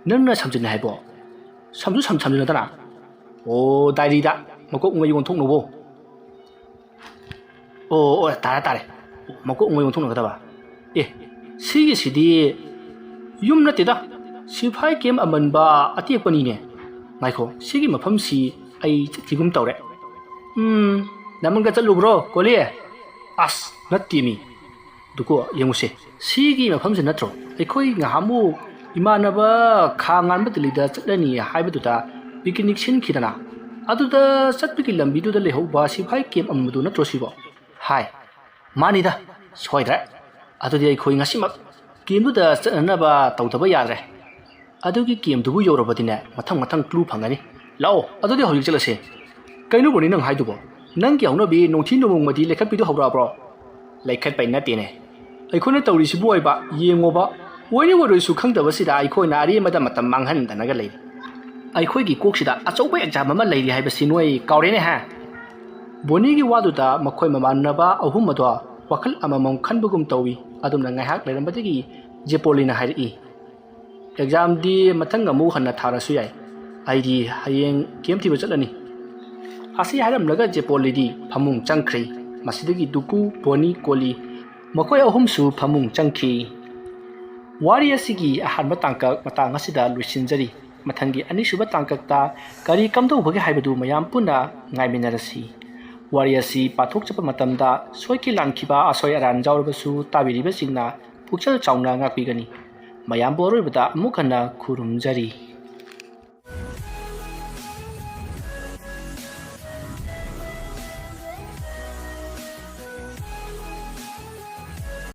Speaker 1: ꯅꯪꯅ ꯁꯝꯖꯤꯟꯅ ꯍꯥꯏꯕꯣ ꯁꯝꯖꯤꯟꯅꯗꯅ ꯑꯣ ꯗꯥꯏꯔꯤꯗ ꯃꯀꯣꯛ ꯃꯉꯩ ꯑꯣꯟꯊꯣꯛꯅꯕꯣ ꯑꯣ ꯇꯥꯔꯦ ꯃꯀꯣꯛ ꯃꯉꯩ ꯑꯣꯟꯊꯣꯛꯅꯒꯗꯕ ꯁꯤꯒꯤꯁꯤꯗꯤ ꯌꯨꯝ ꯅꯠꯇꯦꯗ ꯁꯤꯐꯥꯏ ꯀꯦꯝ ꯑꯃꯟꯕ ꯑꯇꯦꯛꯄꯅꯤꯅꯦ ꯉꯥꯏꯈꯣ ꯁꯤꯒꯤ ꯃꯐꯝꯁꯤ ꯑꯩ ꯆꯠꯈꯤꯒꯨꯝ ꯇꯧꯔꯦ ꯅꯃꯟꯒ ꯆꯠꯂꯨꯕ꯭ꯔꯣ ꯀꯣꯂꯤ ꯑꯁ ꯅꯠꯇꯦꯃꯤ ꯗꯨꯀꯣ ꯌꯦꯡꯉꯨꯁꯦ ꯁꯤꯒꯤ ꯃꯐꯝꯁꯤ ꯅꯠꯇ꯭ꯔꯣ ꯑꯩꯈꯣꯏ ꯉꯍꯥꯃꯨꯛ ꯏꯃꯥꯟꯅꯕ ꯈꯥ ꯉꯥꯟꯕ ꯗꯦꯜꯂꯤꯗ ꯆꯠꯂꯅꯤ ꯍꯥꯏꯕꯗꯨꯗ ꯄꯤꯛꯅꯤꯛ ꯁꯤꯟꯈꯤꯗꯅ ꯑꯗꯨꯗ ꯆꯠꯄꯒꯤ ꯂꯝꯕꯤꯗꯨꯗ ꯂꯩꯍꯧꯕ ꯁꯤꯐꯥꯏ ꯀꯦꯝ ꯑꯃꯟꯕꯗꯨ ꯅꯠꯇ꯭ꯔꯣ ꯁꯤꯕꯣ ꯍꯥꯏ ꯃꯥꯅꯤꯗ ꯁꯣꯏꯗ꯭ꯔꯦ ꯑꯗꯨꯗꯤ ꯑꯩꯈꯣꯏ ꯉꯁꯤꯃꯛ ꯀꯦꯝꯗꯨꯗ ꯆꯠꯅꯅꯕ ꯇꯧꯗꯕ ꯌꯥꯗ꯭ꯔꯦ ꯑꯗꯨꯒꯤ ꯀꯦꯝꯗꯨꯕꯨ ꯌꯧꯔꯕꯗꯤꯅꯦ ꯃꯊꯪ ꯀ꯭ꯂꯨ ꯐꯪꯒꯅꯤ ꯂꯥꯛꯑꯣ ꯑꯗꯨꯗꯤ ꯍꯧꯖꯤꯛ ꯆꯠꯂꯁꯦ ꯀꯩꯅꯣꯕꯅꯤ ꯅꯪ ꯍꯥꯏꯗꯨꯕꯣ ꯅꯪꯒꯤ ꯍꯧꯅꯕꯤ ꯅꯣꯡꯊꯤ ꯅꯣꯡꯃꯗꯤ ꯂꯩꯈꯠꯄꯤꯗꯨ ꯍꯧꯔꯛꯑꯕ꯭ꯔꯣ ꯂꯩꯈꯠꯄꯩ ꯅꯠꯇꯦꯅꯦ ꯑꯩꯈꯣꯏꯅ ꯇꯧꯔꯤꯁꯤꯕꯨ ꯑꯣꯏꯕ ꯌꯦꯡꯉꯣꯕ ꯑꯣꯏꯔꯣꯏꯁꯨ ꯈꯪꯗꯕꯁꯤꯗ ꯑꯩꯈꯣꯏꯅ ꯑꯔꯦꯝꯕꯗ ꯃꯇꯝ ꯃꯥꯡꯍꯟꯗꯅꯒ ꯂꯩꯔꯤ ꯑꯩꯈꯣꯏꯒꯤ ꯀꯣꯛꯁꯤꯗ ꯑꯆꯧꯕ ꯑꯦꯛꯖꯥꯝ ꯑꯃ ꯂꯩꯔꯤ ꯍꯥꯏꯕꯁꯤ ꯅꯣꯏ ꯀꯥꯎꯔꯦꯅꯦ ꯍꯥ ꯕꯣꯅꯤꯒꯤ ꯋꯥꯗꯨꯗ ꯃꯈꯣꯏ ꯃꯃꯥꯟꯅꯕ ꯑꯍꯨꯝ ꯑꯗꯣ ꯋꯥꯈꯜ ꯑꯃꯃꯝ ꯈꯟꯕꯒꯨꯝ ꯇꯧꯏ ꯑꯗꯨꯝꯅ ꯉꯥꯏꯍꯥꯛ ꯂꯩꯔꯝꯕꯗꯒꯤ ꯖꯦꯄꯣꯂꯤꯅ ꯍꯥꯏꯔꯛꯏ ꯑꯦꯛꯖꯥꯝꯗꯤ ꯃꯊꯪ ꯑꯃꯨꯛ ꯍꯟꯅ ꯊꯥꯔꯁꯨ ꯌꯥꯏ ꯑꯩꯗꯤ ꯍꯌꯦꯡ ꯀꯦꯝ ꯊꯤꯕ ꯆꯠꯂꯅꯤ ꯑꯁꯤ ꯍꯥꯏꯔꯝꯂꯒ ꯖꯦꯄꯣꯂꯤꯗꯤ ꯐꯃꯨꯡ ꯆꯪꯈ꯭ꯔꯦ ꯃꯁꯤꯗꯒꯤ ꯗꯨꯀꯨ ꯕꯣꯅꯤ ꯀꯣꯂꯤ ꯃꯈꯣꯏ ꯑꯍꯨꯝꯁꯨ ꯐꯃꯨꯡ ꯆꯪꯈꯤ ꯋꯥꯔꯤ ꯑꯁꯤꯒꯤ ꯑꯍꯥꯟꯕ ꯇꯥꯡꯀꯛ ꯃꯇꯥꯡ ꯑꯁꯤꯗ ꯂꯣꯏꯁꯤꯟꯖꯔꯤ ꯃꯊꯪꯒꯤ ꯑꯅꯤꯁꯨꯕ ꯇꯥꯡꯀꯛꯇ ꯀꯔꯤ ꯀꯝꯗꯧꯕꯒꯦ ꯍꯥꯏꯕꯗꯨ ꯃꯌꯥꯝ ꯄꯨꯟꯅ ꯉꯥꯏꯃꯤꯟꯅꯔꯁꯤ ꯋꯥꯔꯤ ꯑꯁꯤ ꯄꯥꯊꯣꯛꯆꯕ ꯃꯇꯝꯗ ꯁꯣꯏꯈꯤ ꯂꯥꯟꯈꯤꯕ ꯑꯁꯣꯏ ꯑꯔꯥꯟ ꯌꯥꯎꯔꯕꯁꯨ ꯇꯥꯕꯤꯔꯤꯕꯁꯤꯡꯅ ꯄꯨꯛꯆꯦꯜ ꯆꯥꯎꯅ ꯉꯥꯛꯄꯤꯒꯅꯤ ꯃꯌꯥꯝꯕꯨ ꯑꯔꯣꯏꯕꯗ ꯑꯃꯨꯛ ꯍꯟꯅ ꯈꯨꯔꯨꯝꯖꯔꯤ